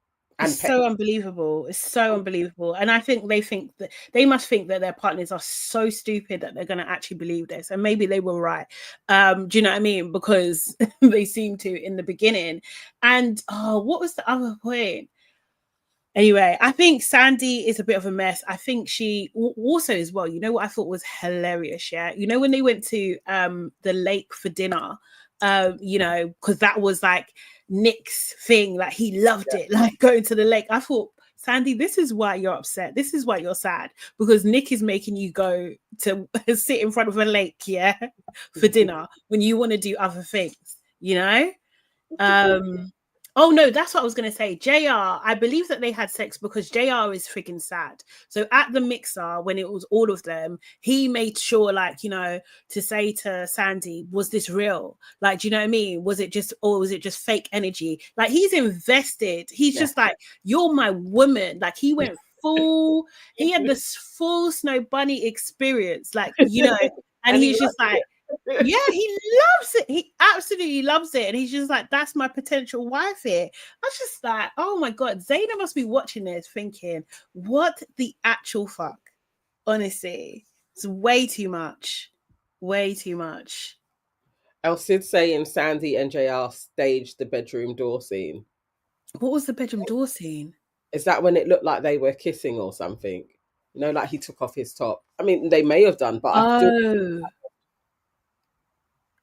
It's so unbelievable. It's so unbelievable. And I think they must think that their partners are so stupid that they're going to actually believe this. And maybe they were right. Do you know what I mean? Because they seem to in the beginning. And what was the other point? Anyway, I think Sandy is a bit of a mess. I think she also as well, you know what I thought was hilarious, yeah? You know, when they went to the lake for dinner, you know, because that was like Nick's thing, like he loved it, like going to the lake. I thought, Sandy, this is why you're upset. This is why you're sad, because Nick is making you go to sit in front of a lake, yeah, for dinner when you want to do other things, you know? Oh no, that's what I was going to say. JR, I believe that they had sex because JR is freaking sad. So at the mixer, when it was all of them, he made sure, like, you know, to say to Sandy, was this real? Like, do you know what I mean? Was it just fake energy? Like, he's invested. He's just like, you're my woman. Like, he went he had this full Snow Bunny experience, like, you know, and he's just like, yeah, he loves it. He absolutely loves it. And he's just like, that's my potential wife here. I was just like, oh my God, Zayna must be watching this thinking, what the actual fuck? Honestly, it's way too much. Way too much. El Cid saying Sandy and JR staged the bedroom door scene. What was the bedroom door scene? Is that when it looked like they were kissing or something? You know, like he took off his top. I mean, they may have done, but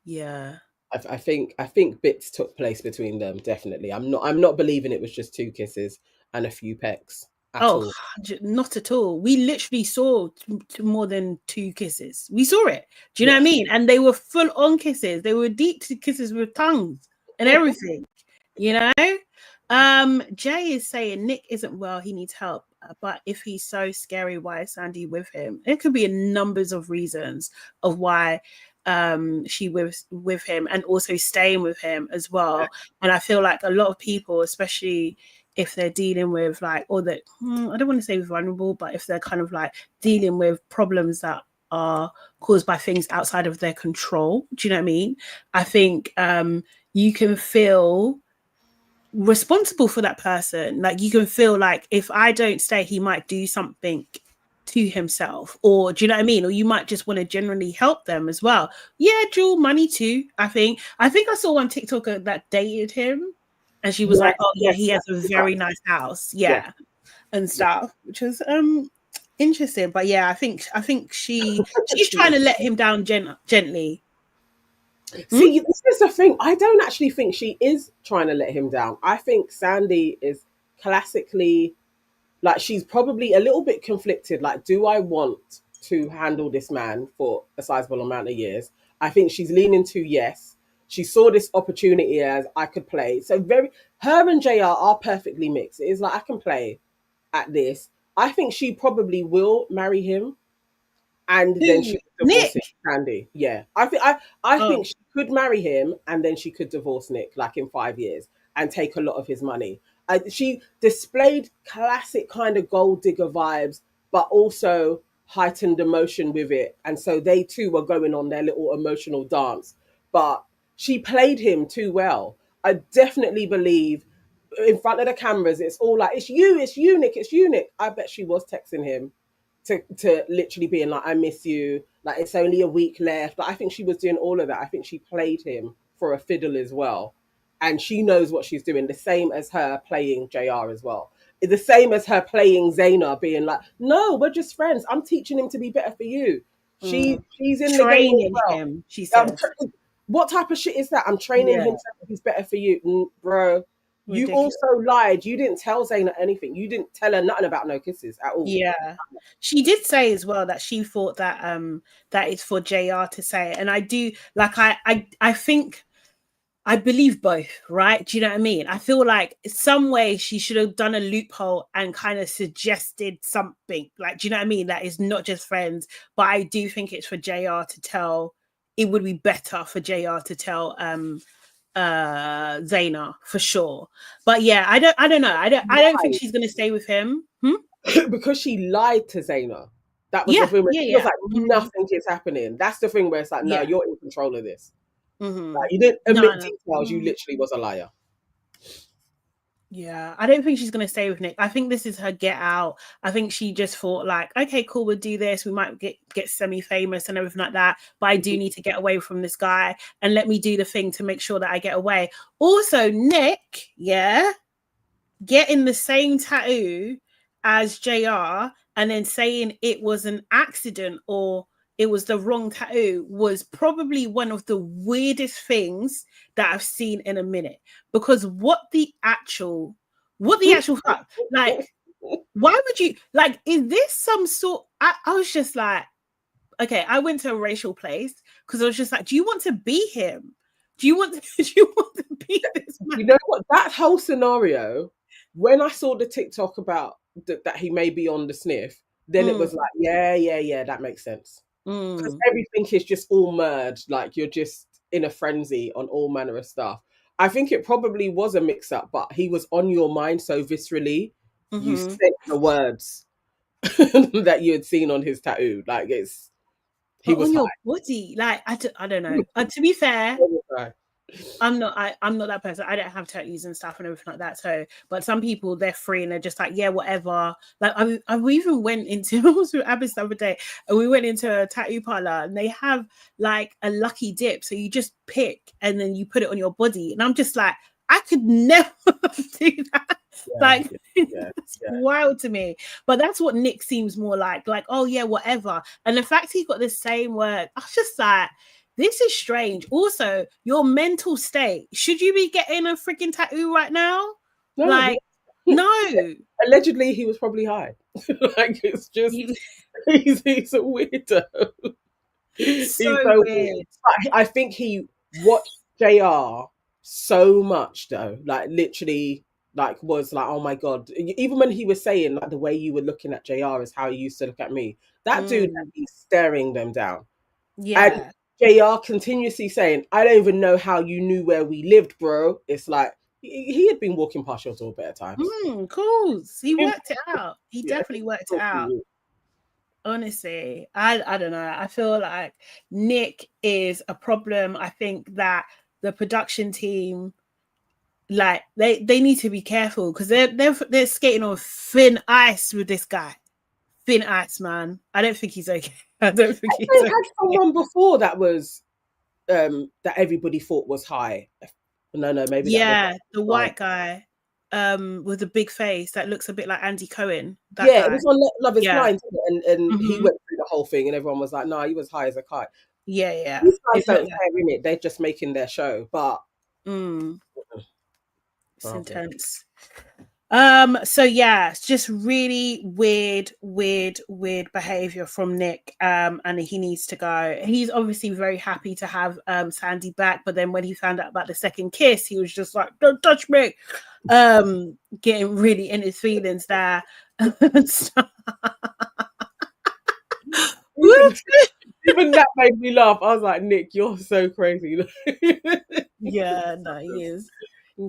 yeah. I think bits took place between them. Definitely, I'm not believing it was just two kisses and a few pecks. All. Not at all. We literally saw more than two kisses. We saw it. Do you know what I mean? And they were full on kisses. They were deep kisses with tongues and everything. You know. Jay is saying Nick isn't well. He needs help. But if he's so scary, why is Sandy with him? It could be a numbers of reasons of why she was with him and also staying with him as well. And I feel like a lot of people, especially if they're dealing with like, or that I don't want to say vulnerable, but if they're kind of like dealing with problems that are caused by things outside of their control, do you know what I mean? I think you can feel responsible for that person. Like, you can feel like if I don't stay, he might do something to himself, or do you know what I mean? Or you might just want to generally help them as well. Yeah, Jewel, money too. I think I saw one TikToker that dated him, and she was like, "Oh yeah, he has a very nice house, and stuff," which was interesting. But yeah, I think she's trying to let him down gently. See, this is the thing. I don't actually think she is trying to let him down. I think Sandy is classically, like, she's probably a little bit conflicted. Like, do I want to handle this man for a sizable amount of years? I think she's leaning to yes. She saw this opportunity as I could play. So her and JR are perfectly mixed. It is like, I can play at this. I think she probably will marry him, and then she could divorce him, Sandy. Yeah, I think she could marry him, and then she could divorce Nick, like in 5 years, and take a lot of his money. She displayed classic kind of gold digger vibes, but also heightened emotion with it. And so they too were going on their little emotional dance. But she played him too well. I definitely believe in front of the cameras, it's all like, it's you, Nick, it's you, Nick. I bet she was texting him to literally being like, I miss you. Like, it's only a week left. But I think she was doing all of that. I think she played him for a fiddle as well. And she knows what she's doing, the same as her playing JR as well. The same as her playing Zayna, being like, no, we're just friends. I'm teaching him to be better for you. She's in training the game him, she said. What type of shit is that? I'm training him so he's better for you. Bro, ridiculous. You also lied. You didn't tell Zayna anything. You didn't tell her nothing about no kisses at all. Yeah. She did say as well that she thought that that is for JR to say. And I do, like, I think I believe both, right? Do you know what I mean? I feel like some way she should have done a loophole and kind of suggested something. Like, do you know what I mean? That is not just friends, but I do think it's for JR to tell. It would be better for JR to tell Zaina for sure. But yeah, I don't know. I don't think she's gonna stay with him. Because she lied to Zaina. That was the Yeah, thing where yeah, she was yeah. like, nothing is happening. That's the thing where it's like, no, Yeah. you're in control of this. Mm-hmm. Like, you didn't No, admit no. details, you literally was a liar. Yeah, I don't think she's going to stay with Nick. I think this is her get out. I think she just thought like, okay, cool, we'll do this. We might get semi-famous and everything like that. But I do need to get away from this guy and let me do the thing to make sure that I get away. Also, Nick, yeah, getting the same tattoo as JR and then saying it was an accident or it was the wrong tattoo was probably one of the weirdest things that I've seen in a minute. Because what the actual fuck? Like, why would you like? Is this some sort? I was just like, okay, I went to a racial place because I was just like, do you want to be him? Do you want to be this man? You know what? That whole scenario, when I saw the TikTok about that he may be on the sniff, then it was like, yeah, that makes sense. Because everything is just all merged, like you're just in a frenzy on all manner of stuff. I think it probably was a mix-up, but he was on your mind so viscerally, you said the words that you had seen on his tattoo. Like he was on high. your body. Like I don't know. To be fair, I'm not that person. I don't have tattoos and stuff and everything like that. So, but some people they're free and they're just like, yeah, whatever. Like I even went into I was with Abbas the other day and we went into a tattoo parlor and they have like a lucky dip. So you just pick and then you put it on your body. And I'm just like, I could never do that. It's wild to me. But that's what Nick seems more like, oh yeah, whatever. And the fact he got the same word, I was just like, this is strange. Also, your mental state. Should you be getting a freaking tattoo right now? No. No. Allegedly, he was probably high. Like, it's just, he's a weirdo. He's so weird. I think he watched JR so much, though. Like, literally, like, was like, oh my God. Even when he was saying, like, the way you were looking at JR is how you used to look at me. That dude, he's staring them down. Yeah. And JR continuously saying, I don't even know how you knew where we lived, bro. It's like he had been walking past your door better times. Cool. He worked it out. He definitely worked it out. Honestly, I don't know. I feel like Nick is a problem. I think that the production team, like they need to be careful because they're skating on thin ice with this guy. Thin ice, man. I don't think he's okay. I don't think he's okay. Had someone before that was that everybody thought was high. No, maybe the white guy with the big face that looks a bit like Andy Cohen. It was on Love Is Blind, and he went through the whole thing, and everyone was like, "No, he was high as a kite." Yeah. These guys don't care, innit? They're just making their show, but it's intense. So yeah, it's just really weird behavior from Nick. And he needs to go. He's obviously very happy to have Sandy back, but then when he found out about the second kiss, he was just like, don't touch me. Getting really in his feelings there. Even that made me laugh. I was like, Nick, you're so crazy. Yeah, no, he is.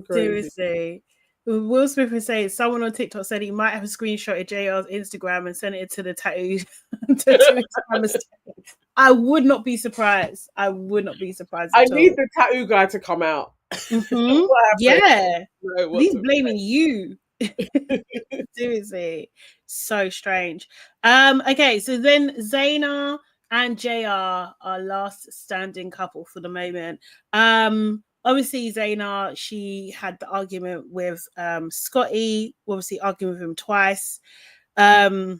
Seriously. Will Smith was saying someone on TikTok said he might have screenshotted JR's Instagram and sent it to the tattoo I would not be surprised. I need the tattoo guy to come out. Yeah. He's blaming you. Seriously. So strange. Okay, so then Zaina and JR are last standing couple for the moment. Obviously, Zaina, she had the argument with Scotty, obviously arguing with him twice. I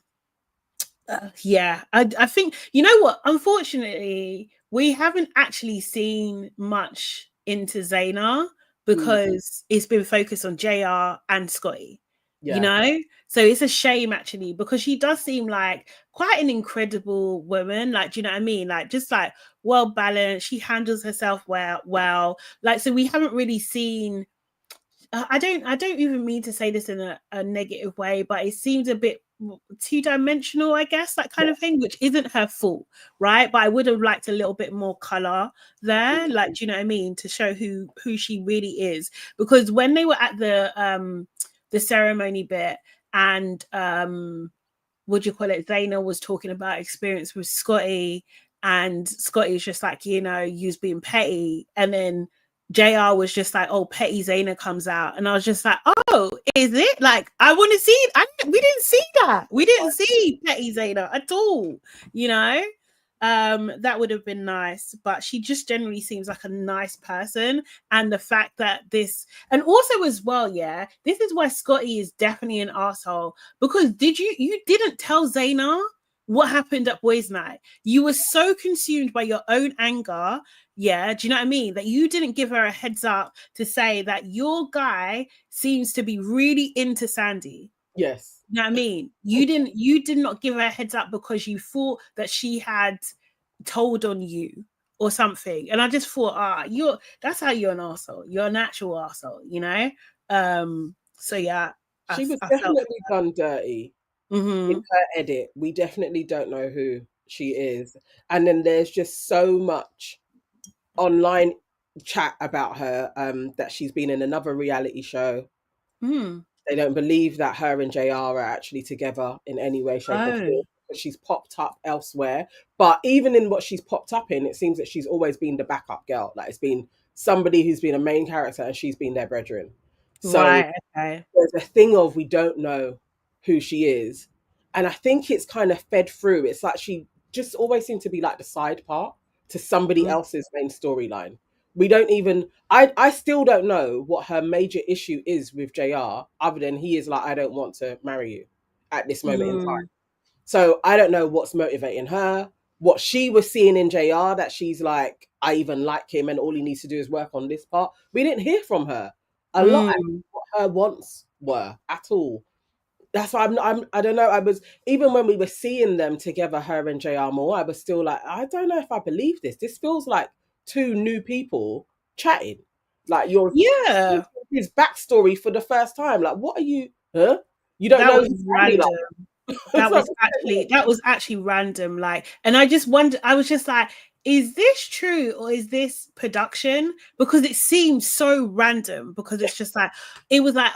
think, you know what? Unfortunately, we haven't actually seen much into Zaina because it's been focused on JR and Scotty. you know? So it's a shame actually, because she does seem like quite an incredible woman. Like, do you know what I mean? Like, just like well balanced. She handles herself well. Like, so we haven't really seen. I don't even mean to say this in a negative way, but it seems a bit two-dimensional, I guess, that kind of thing, which isn't her fault, right? But I would have liked a little bit more color there, like, do you know what I mean, to show who she really is. Because when they were at the ceremony bit, and what do you call it, Zaina was talking about experience with Scotty, and Scotty's just like, you know, you's being petty, and then JR was just like, oh, petty Zaina comes out, and I was just like, oh, is it? Like, I want to see it. We didn't see that. We didn't see petty Zaina at all, you know. That would have been nice, but she just generally seems like a nice person. And the fact that this, and also as well, yeah, this is why Scotty is definitely an asshole, because you didn't tell Zaina what happened at boys' night. You were so consumed by your own anger, yeah, do you know what I mean, that you didn't give her a heads up to say that your guy seems to be really into Sandy. Yes. You know what I mean? You did not give her a heads up because you thought that she had told on you or something. And I just thought, that's how you're an arsehole. You're an actual arsehole, you know? So yeah. She was definitely done dirty in her edit. We definitely don't know who she is. And then there's just so much online chat about her, that she's been in another reality show. They don't believe that her and JR are actually together in any way, shape, or form. But she's popped up elsewhere. But even in what she's popped up in, it seems that she's always been the backup girl. Like, it's been somebody who's been a main character, and she's been their brethren. So there's a thing of, we don't know who she is. And I think it's kind of fed through. It's like she just always seemed to be like the side part to somebody else's main storyline. We don't even, I still don't know what her major issue is with JR, other than he is like, I don't want to marry you at this moment in time. So I don't know what's motivating her, what she was seeing in JR, that she's like, I even like him and all he needs to do is work on this part. We didn't hear from her a lot what her wants were at all. That's why I don't know. I was, even when we were seeing them together, her and JR more, I was still like, I don't know if I believe this. This feels like two new people chatting. Like, you're his backstory for the first time. Like, what are you? Huh? You don't know? Was random. That was actually random. Like, and I just wonder. I was just like, is this true or is this production? Because it seems so random. Because it's just like, it was like,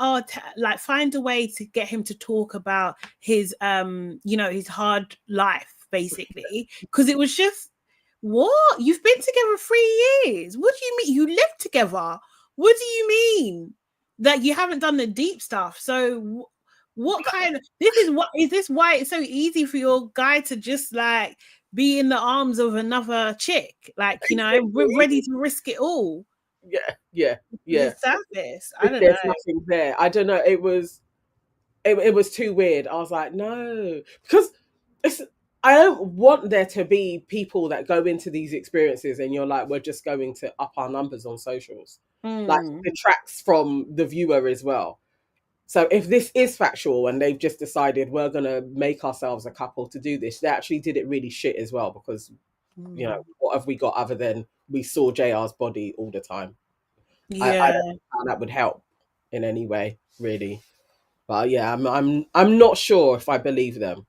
like, find a way to get him to talk about his you know, his hard life, basically. Because it was just, what? You've been together 3 years. What do you mean? You live together. What do you mean that you haven't done the deep stuff? So what kind of, is this why it's so easy for your guy to just like be in the arms of another chick? Like, you know, we're ready to risk it all. Yeah. The surface. I don't There's know. nothing there. I don't know. It was too weird. I was like, no, because I don't want there to be people that go into these experiences and you're like, we're just going to up our numbers on socials. Like, it detracts from the viewer as well. So if this is factual and they've just decided we're going to make ourselves a couple to do this, they actually did it really shit as well, because, you know, what have we got other than we saw JR's body all the time? I don't know how that would help in any way, really. But yeah, I'm not sure if I believe them.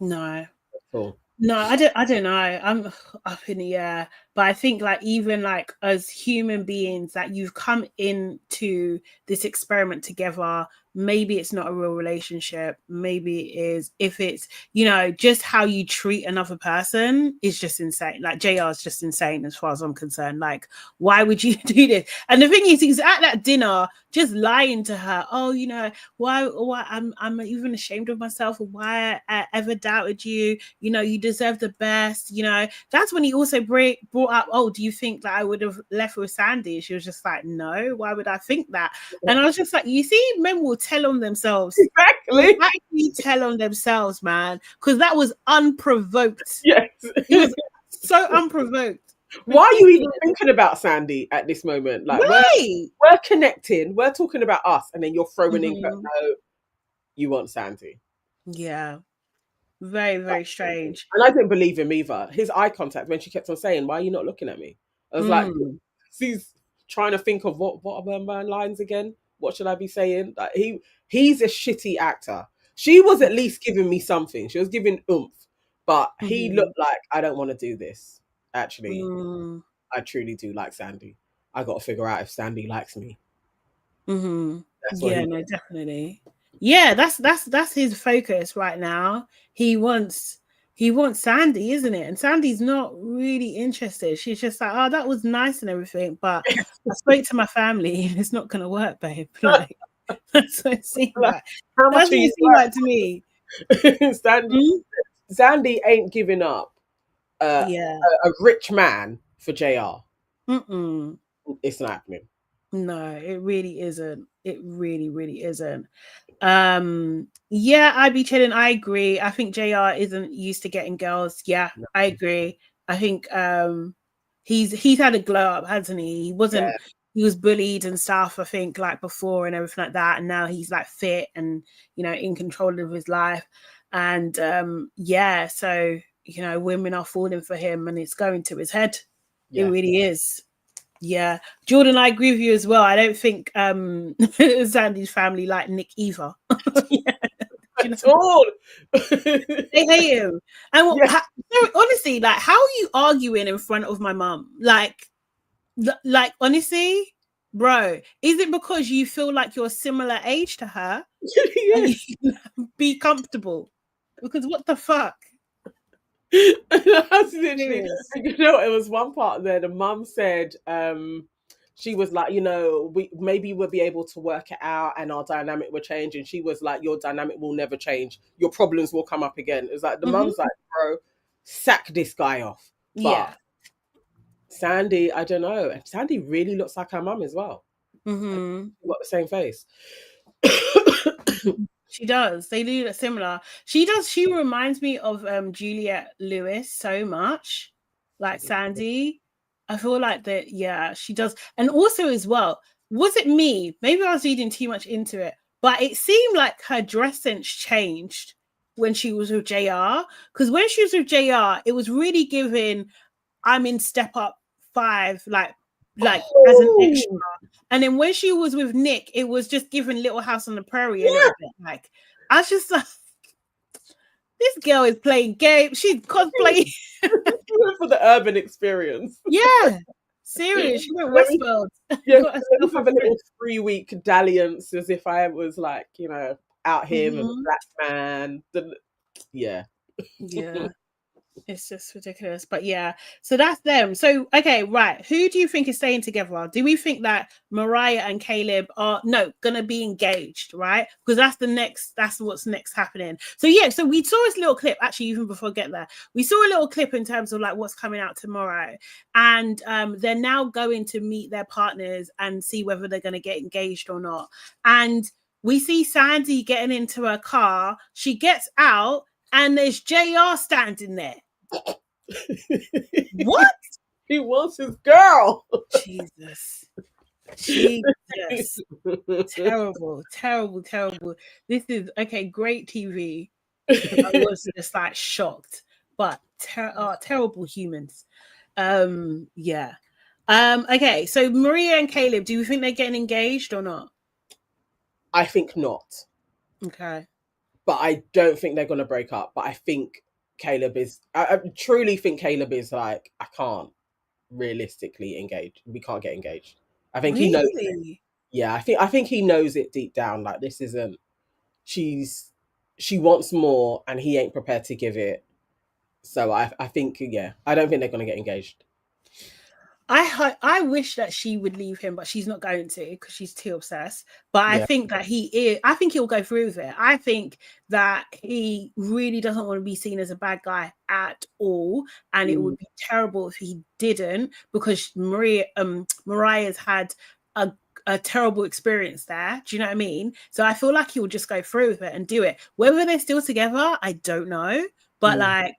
No. Cool. No, I don't know. I'm up in the air. But I think, like, even like as human beings, that you've come into this experiment together, maybe it's not a real relationship. Maybe it is. If it's, you know, just how you treat another person is just insane. Like, JR is just insane as far as I'm concerned. Like, why would you do this? And the thing is, he's at that dinner just lying to her. Oh, you know, why I'm even ashamed of myself, or why I ever doubted you. You know, you deserve the best. You know, that's when he also brought up, oh, do you think that I would have left with Sandy? She was just like, no, why would I think that? And I was just like, you see, men will tell on themselves. Exactly. Actually tell on themselves, man, because that was unprovoked. Yes. It was so unprovoked. Why are you even thinking about Sandy at this moment? Like Right. we're connecting, we're talking about us, and then you're throwing in Mm-hmm. no, you want Sandy. Yeah. Very, very strange. And I didn't believe him either. His eye contact when she kept on saying, "Why are you not looking at me?" I was like, Mm. he's trying to think of what are my lines again? What should I be saying? Like he's a shitty actor. She was at least giving me something. She was giving oomph, but he Mm-hmm. looked like I don't want to do this. Actually, Mm. I truly do like Sandy. I got to figure out if Sandy likes me. Mm-hmm. That's what Yeah, he. no, definitely. Yeah, that's his focus right now. He wants Sandy, isn't it? And Sandy's not really interested. She's just like, oh, that was nice and everything, but I spoke to my family and it's not gonna work, babe. Like that's what it seems Like, like. how much That's are what it you seemed like to me. worth? Sandy ain't giving up Yeah. a rich man for JR. Mm-mm. It's not happening. No, it really isn't. It really, really isn't. Yeah, I'd be chilling. I agree. I think JR isn't used to getting girls. Yeah, No. I agree. I think he's had a glow up, hasn't he? Yeah. He was bullied and stuff, I think, like before and everything like that. And now he's like fit and in control of his life. And yeah, so women are falling for him and it's going to his head. It Yeah. really is. Yeah, Jordan, I agree with you as well. I don't think Sandy's family like Nick either. At all. They hate him. And Yeah. honestly, like, how are you arguing in front of my mum? Like honestly, bro, is it because you feel like you're similar age to her and Yes. you be comfortable? Because what the fuck? That's literally, Serious. it was one part there. The mum said, she was like, maybe we'll be able to work it out and our dynamic will change. And she was like, your dynamic will never change. Your problems will come up again. It's like the mum's like, bro, sack this guy off. But Yeah. Sandy, I don't know. And Sandy really looks like her mum as well. Mm-hmm. Got the same face. She does. They do look similar. She does. She reminds me of Juliette Lewis so much, like Sandy. I feel like that. Yeah, she does. And also as well, was it me? Maybe I was reading too much into it, but it seemed like her dress sense changed when she was with JR. Because when she was with JR, it was really giving. I'm in Step Up 5, like as an extra. And then when she was with Nick, it was just giving Little House on the Prairie a little bit. Like, I was just like, this girl is playing games. She's cosplaying. For the urban experience. Yeah. Serious. She went Let me- Westworld. Yeah, Got let me herself have a little 3-week dalliance as if I was like, out here with a black man. Yeah. Yeah. It's just ridiculous. But yeah, so that's them. So, okay, right. Who do you think is staying together? Do we think that Mariah and Caleb are going to be engaged, right? Because that's what's next happening. So yeah, so we saw this little clip, actually, even before I get there, we saw a little clip in terms of like what's coming out tomorrow. And they're now going to meet their partners and see whether they're going to get engaged or not. And we see Sandy getting into her car. She gets out and there's JR standing there. What? He wants his girl. Jesus. Terrible. This is great TV. I was just like shocked, but terrible humans. Yeah. Okay, so Maria and Caleb, do you think they're getting engaged or not? I think not. Okay. But I don't think they're going to break up. But I think Caleb is, I truly think Caleb is like, I can't realistically engage. We can't get engaged. I think he knows it. Yeah, I think he knows it deep down. Like, this isn't, she wants more and he ain't prepared to give it. So I think, yeah, I don't think they're going to get engaged. I wish that she would leave him, but she's not going to because she's too obsessed. But I think that I think he'll go through with it. I think that he really doesn't want to be seen as a bad guy at all. And it would be terrible if he didn't, because Mariah's had a terrible experience there. Do you know what I mean? So I feel like he will just go through with it and do it. Whether they're still together, I don't know. But like,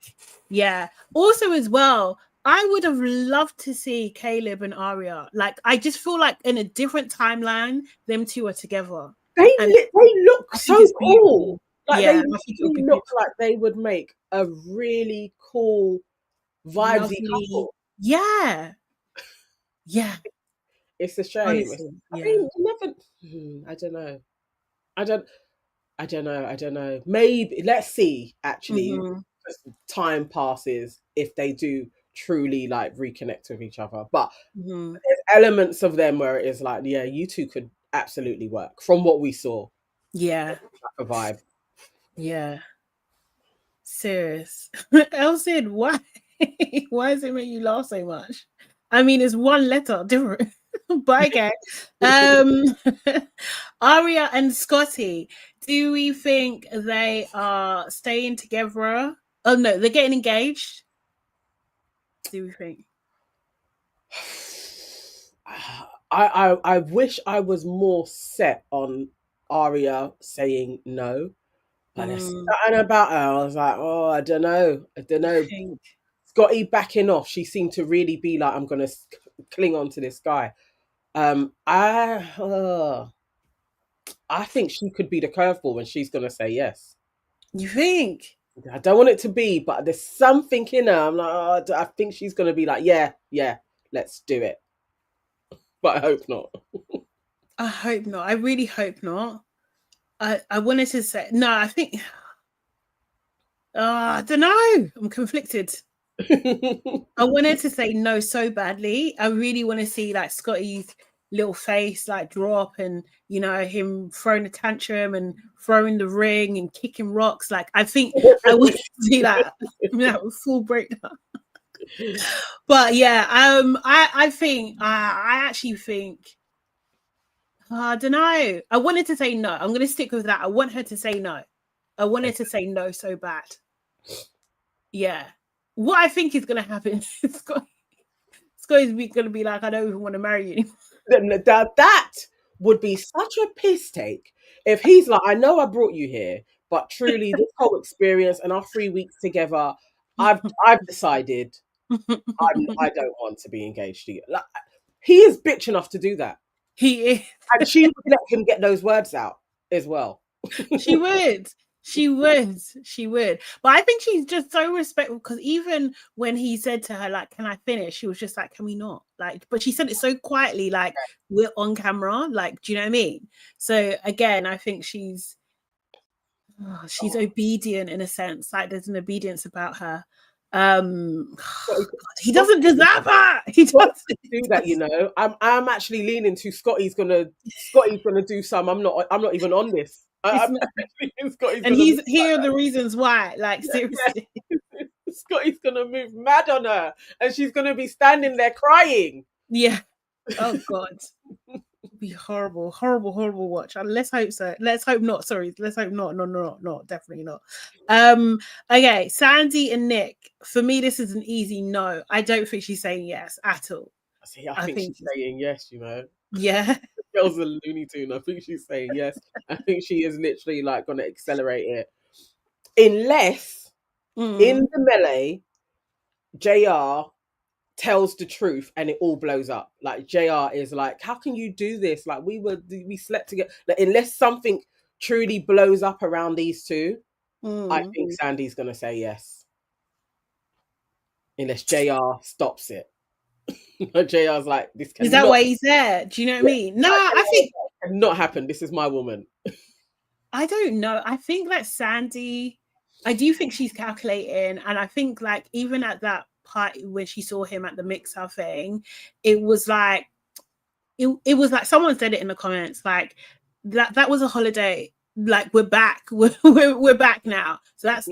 yeah. Also as well, I would have loved to see Caleb and Arya. Like, I just feel like in a different timeline, them two are together. And They look I think so it's cool. beautiful. Like they Yeah, I think it'll really be look beautiful. like they would make a really cool vibesy Lovely. couple. Yeah. Yeah. It's a shame. Honestly. I Yeah. mean, never. I don't know. I don't. I don't know. I don't know. Maybe let's see. Actually, Mm-hmm. as time passes, if they do truly like reconnect with each other. But Mm-hmm. there's elements of them where it is like, yeah, you two could absolutely work from what we saw. Yeah. Like a vibe. Yeah. Serious. Elsin, why? Why does it make you laugh so much? I mean, it's one letter different. But okay. Um Arya and Scotty, do we think they are staying together? Oh no, they're getting engaged. Do we think? I wish I was more set on Arya saying no. But there's Mm, something about her. I was like, oh, I don't know. I don't you know. think? Scotty backing off. She seemed to really be like, I'm gonna cling on to this guy. I think she could be the curveball and she's gonna say yes. You think? I don't want it to be, but there's something in her. I'm like, oh, I think she's gonna be like, yeah, yeah, let's do it. But I hope not. I hope not. I really hope not. I wanted to say no, I think I don't know. I'm conflicted. I wanted to say no so badly. I really want to see like Scotty's little face like drop and him throwing a tantrum and throwing the ring and kicking rocks. Like I think I want to see that full breakdown. But yeah, I think I actually think I don't know. I wanted to say no. I'm gonna stick with that. I want her to say no. I wanted to say no so bad. Yeah. What I think is gonna happen is Scotty's going to be like, I don't even want to marry you anymore. That would be such a piss take if he's like, I know I brought you here, but truly, this whole experience and our 3 weeks together, I've decided I don't want to be engaged to you. Like, he is bitch enough to do that, He is. and she would let him get those words out as well. She would. She would. She would. But I think she's just so respectful because even when he said to her, like, can I finish? She was just like, can we not? Like, but she said it so quietly, like, we're on camera. Like, do you know what I mean? So again, I think she's obedient in a sense. Like there's an obedience about her. He doesn't deserve that. He doesn't do that, you know. I'm actually leaning to Scotty's gonna do some. I'm not even on this. Scotty's and gonna here are the reasons why. Like seriously. Scotty's gonna move mad on her and she's gonna be standing there crying. Yeah. Oh God. It'd be horrible, horrible, horrible watch. Let's hope so. Let's hope not. Sorry. Let's hope not. No, definitely not. Okay, Sandy and Nick. For me, this is an easy no. I don't think she's saying yes at all. See, I think she's saying yes, you know. Yeah. The girl's a Looney Tune. I think she's saying yes. I think she is literally like gonna accelerate it. Unless in the melee, JR tells the truth and it all blows up. Like JR is like, how can you do this? Like we slept together. Like, unless something truly blows up around these two, I think Sandy's gonna say yes. Unless JR stops it. JR's like, this cannot. Is that why he's there? Do you know what I mean? No, I think cannot happen. This is my woman. I don't know. I think that Sandy, I do think she's calculating, and I think like even at that party when she saw him at the mixer thing, it was like someone said it in the comments, like that was a holiday. Like we're back, we're back now. So that's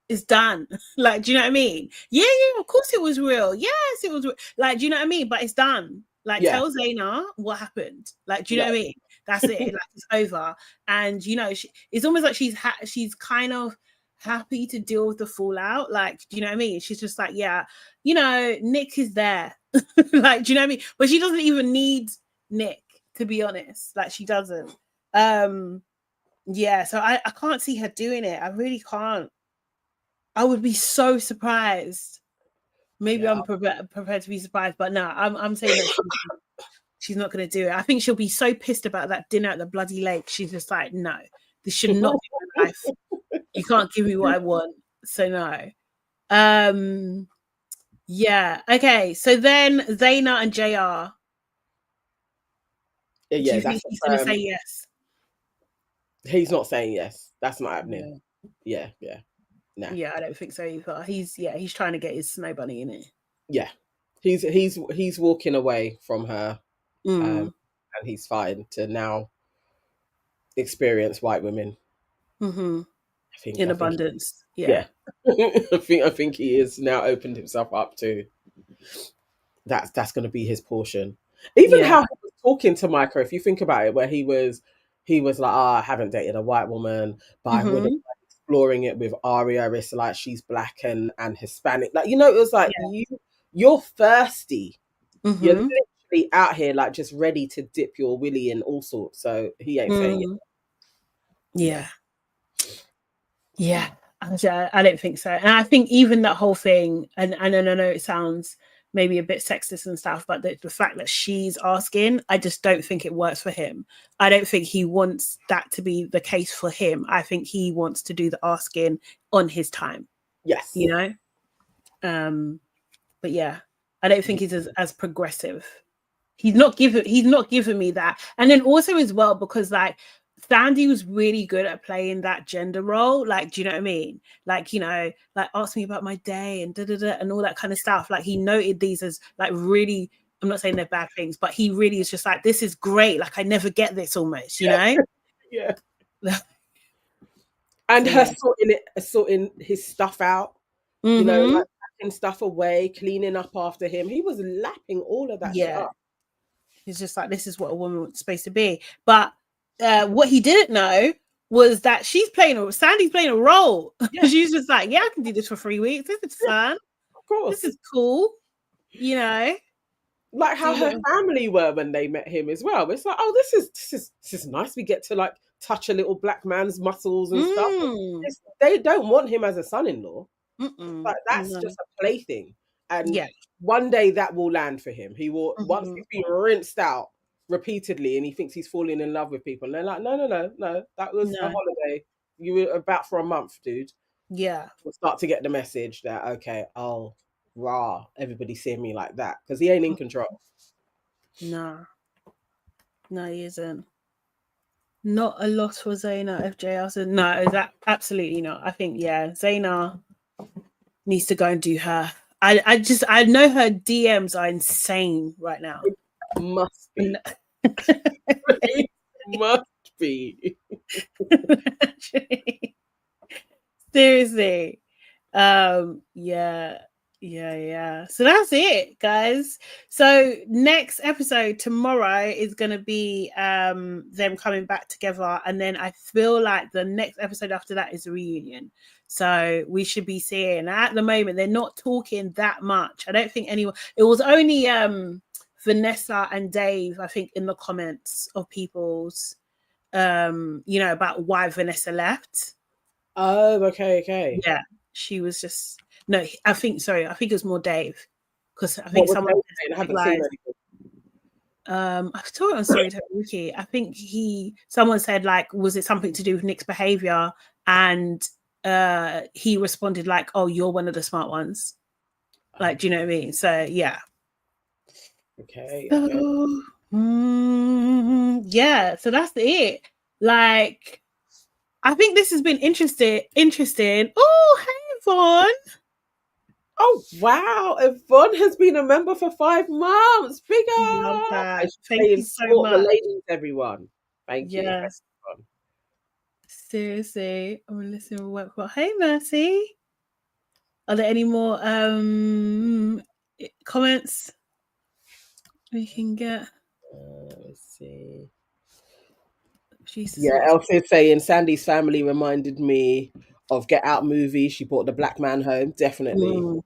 it's done. Like, do you know what I mean? Yeah, of course it was real. Yes, it was like, do you know what I mean? But it's done. Like, tell Zaina what happened. Like, do you know what I mean? That's it. Like, it's over. And it's almost like she's kind of happy to deal with the fallout. Like, do you know what I mean? She's just like, yeah, Nick is there. Like, do you know what I mean? But she doesn't even need Nick, to be honest. Like, she doesn't. Yeah, so I can't see her doing it. I really can't. I would be so surprised. Maybe Yeah. I'm prepared to be surprised, but no, I'm saying that she's not going to do it. I think she'll be so pissed about that dinner at the bloody lake. She's just like, no, this should not be my life. You can't give me what I want. So no. Yeah. Okay. So then Zaina and JR. Do Yeah, you think he's going to say yes? He's not saying yes. That's not happening. Yeah. Nah. Yeah, I don't think so either. He's trying to get his snow bunny in it. Yeah. He's walking away from her. And he's fine to now experience white women. Mm-hmm. I think abundance. Yeah. I think he has now opened himself up to that's going to be his portion. Even how he was talking to Micah, if you think about it, where he was like, I haven't dated a white woman, but I would have exploring it with Arya. It's like she's black and Hispanic. Like, it was like you're thirsty. You're literally out here like just ready to dip your willy in all sorts. So he ain't saying it. Yeah. I don't think so. And I think even that whole thing, and I know it sounds maybe a bit sexist and stuff, but the fact that she's asking, I just don't think it works for him. I don't think he wants that to be the case for him. I think he wants to do the asking on his time. Yes. But yeah, I don't think he's as progressive. He's not giving me that. And then also as well, because like Sandy was really good at playing that gender role. Like, do you know what I mean? Like, like ask me about my day and and all that kind of stuff. Like he noted these as like really, I'm not saying they're bad things, but he really is just like, this is great. Like I never get this almost, Yeah. And her sorting his stuff out, like packing stuff away, cleaning up after him. He was lapping all of that shit up. He's just like, this is what a woman's supposed to be. But what he didn't know was that Sandy's playing a role. Yeah. She's just like, I can do this for 3 weeks. This is fun. Of course. This is cool. Like how her family were when they met him as well. It's like, oh, this is nice. We get to like touch a little black man's muscles and stuff. They don't want him as a son-in-law. But that's just a plaything. And one day that will land for him. He will, once he's been rinsed out repeatedly and he thinks he's falling in love with people. And they're like, no. That was a holiday. You were about for a month, dude. Yeah. We'll start to get the message that, okay, everybody's seeing me like that. Because he ain't in control. No, he isn't. Not a lot for Zaina if JR said no, that absolutely not. I think Zaina needs to go and do her. I know her DMs are insane right now. It must be. It must be. Seriously. So that's it, guys. So next episode tomorrow is going to be them coming back together, and then I feel like the next episode after that is a reunion. So we should be seeing, at the moment they're not talking that much. I don't think anyone, it was only Vanessa and Dave, I think, in the comments of people's about why Vanessa left. Oh, okay. Yeah, she was just I think it was more Dave, because I think someone I haven't seen anything. I saw it on Storytelling Wiki. I think someone said like, was it something to do with Nick's behavior? And he responded like, oh, you're one of the smart ones. Like, do you know what I mean? So yeah. Okay. So, so that's it. Like, I think this has been interesting. Oh, hey, Yvonne. Oh, wow. Yvonne has been a member for 5 months. Big up. Love that. Thank you so much. The ladies, everyone. Thank you. Yes. Seriously. I'm going to listen to work for. Hey, Mercy. Are there any more comments we can get? Let's see. Jesus. Yeah, Elsie's saying Sandy's family reminded me of Get Out movie. She brought the black man home. Definitely.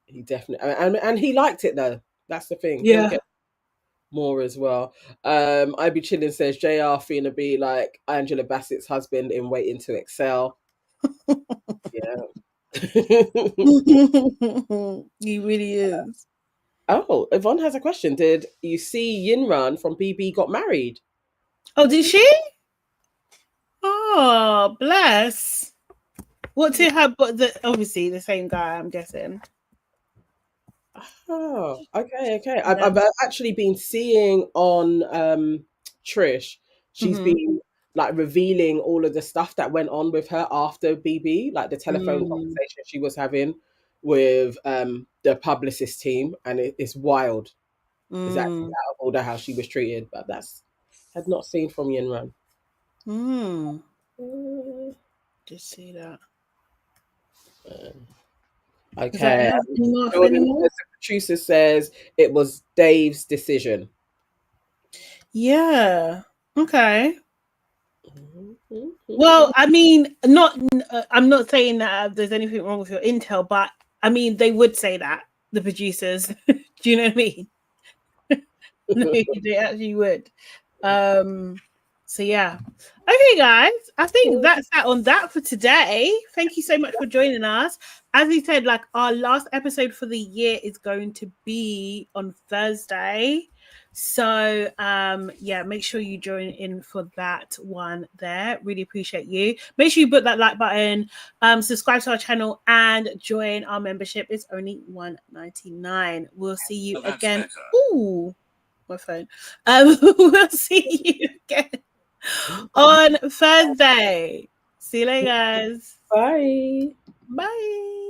He definitely, and he liked it though. That's the thing. Yeah. He'll get more as well. I Be Chilling says JR finna be like Angela Bassett's husband in Waiting to Excel. Yeah. He really is. Oh, Yvonne has a question. Did you see Yinran from BB got married? Oh, did she? Oh, bless. What to her? But obviously the same guy, I'm guessing. Oh, okay, okay. Yeah. I've actually been seeing on Trish, she's Mm-hmm. been like revealing all of the stuff that went on with her after BB, like the telephone Mm. conversation she was having with the publicist team, and it's wild. It's actually Mm. out of order how she was treated, but that's had not seen from Yinran. Mm. Uh, Just see that. Is that Okay. any more? Any Jordan more? says the producer says it was Dave's decision. Yeah. Okay. Mm-hmm. Well, I mean, I'm not saying that there's anything wrong with your intel, but I mean, they would say that the producers. Do you know what I mean? No, they actually would. So yeah. Okay, guys. I think that's that on that for today. Thank you so much for joining us. As we said, like our last episode for the year is going to be on Thursday. So yeah, make sure you join in for that one there. Really appreciate you. Make sure you put that like button, subscribe to our channel and join our membership. It's only $1.99. We'll see you again. Ooh, my phone. We'll see you again on Thursday. See you later, guys. Bye. Bye.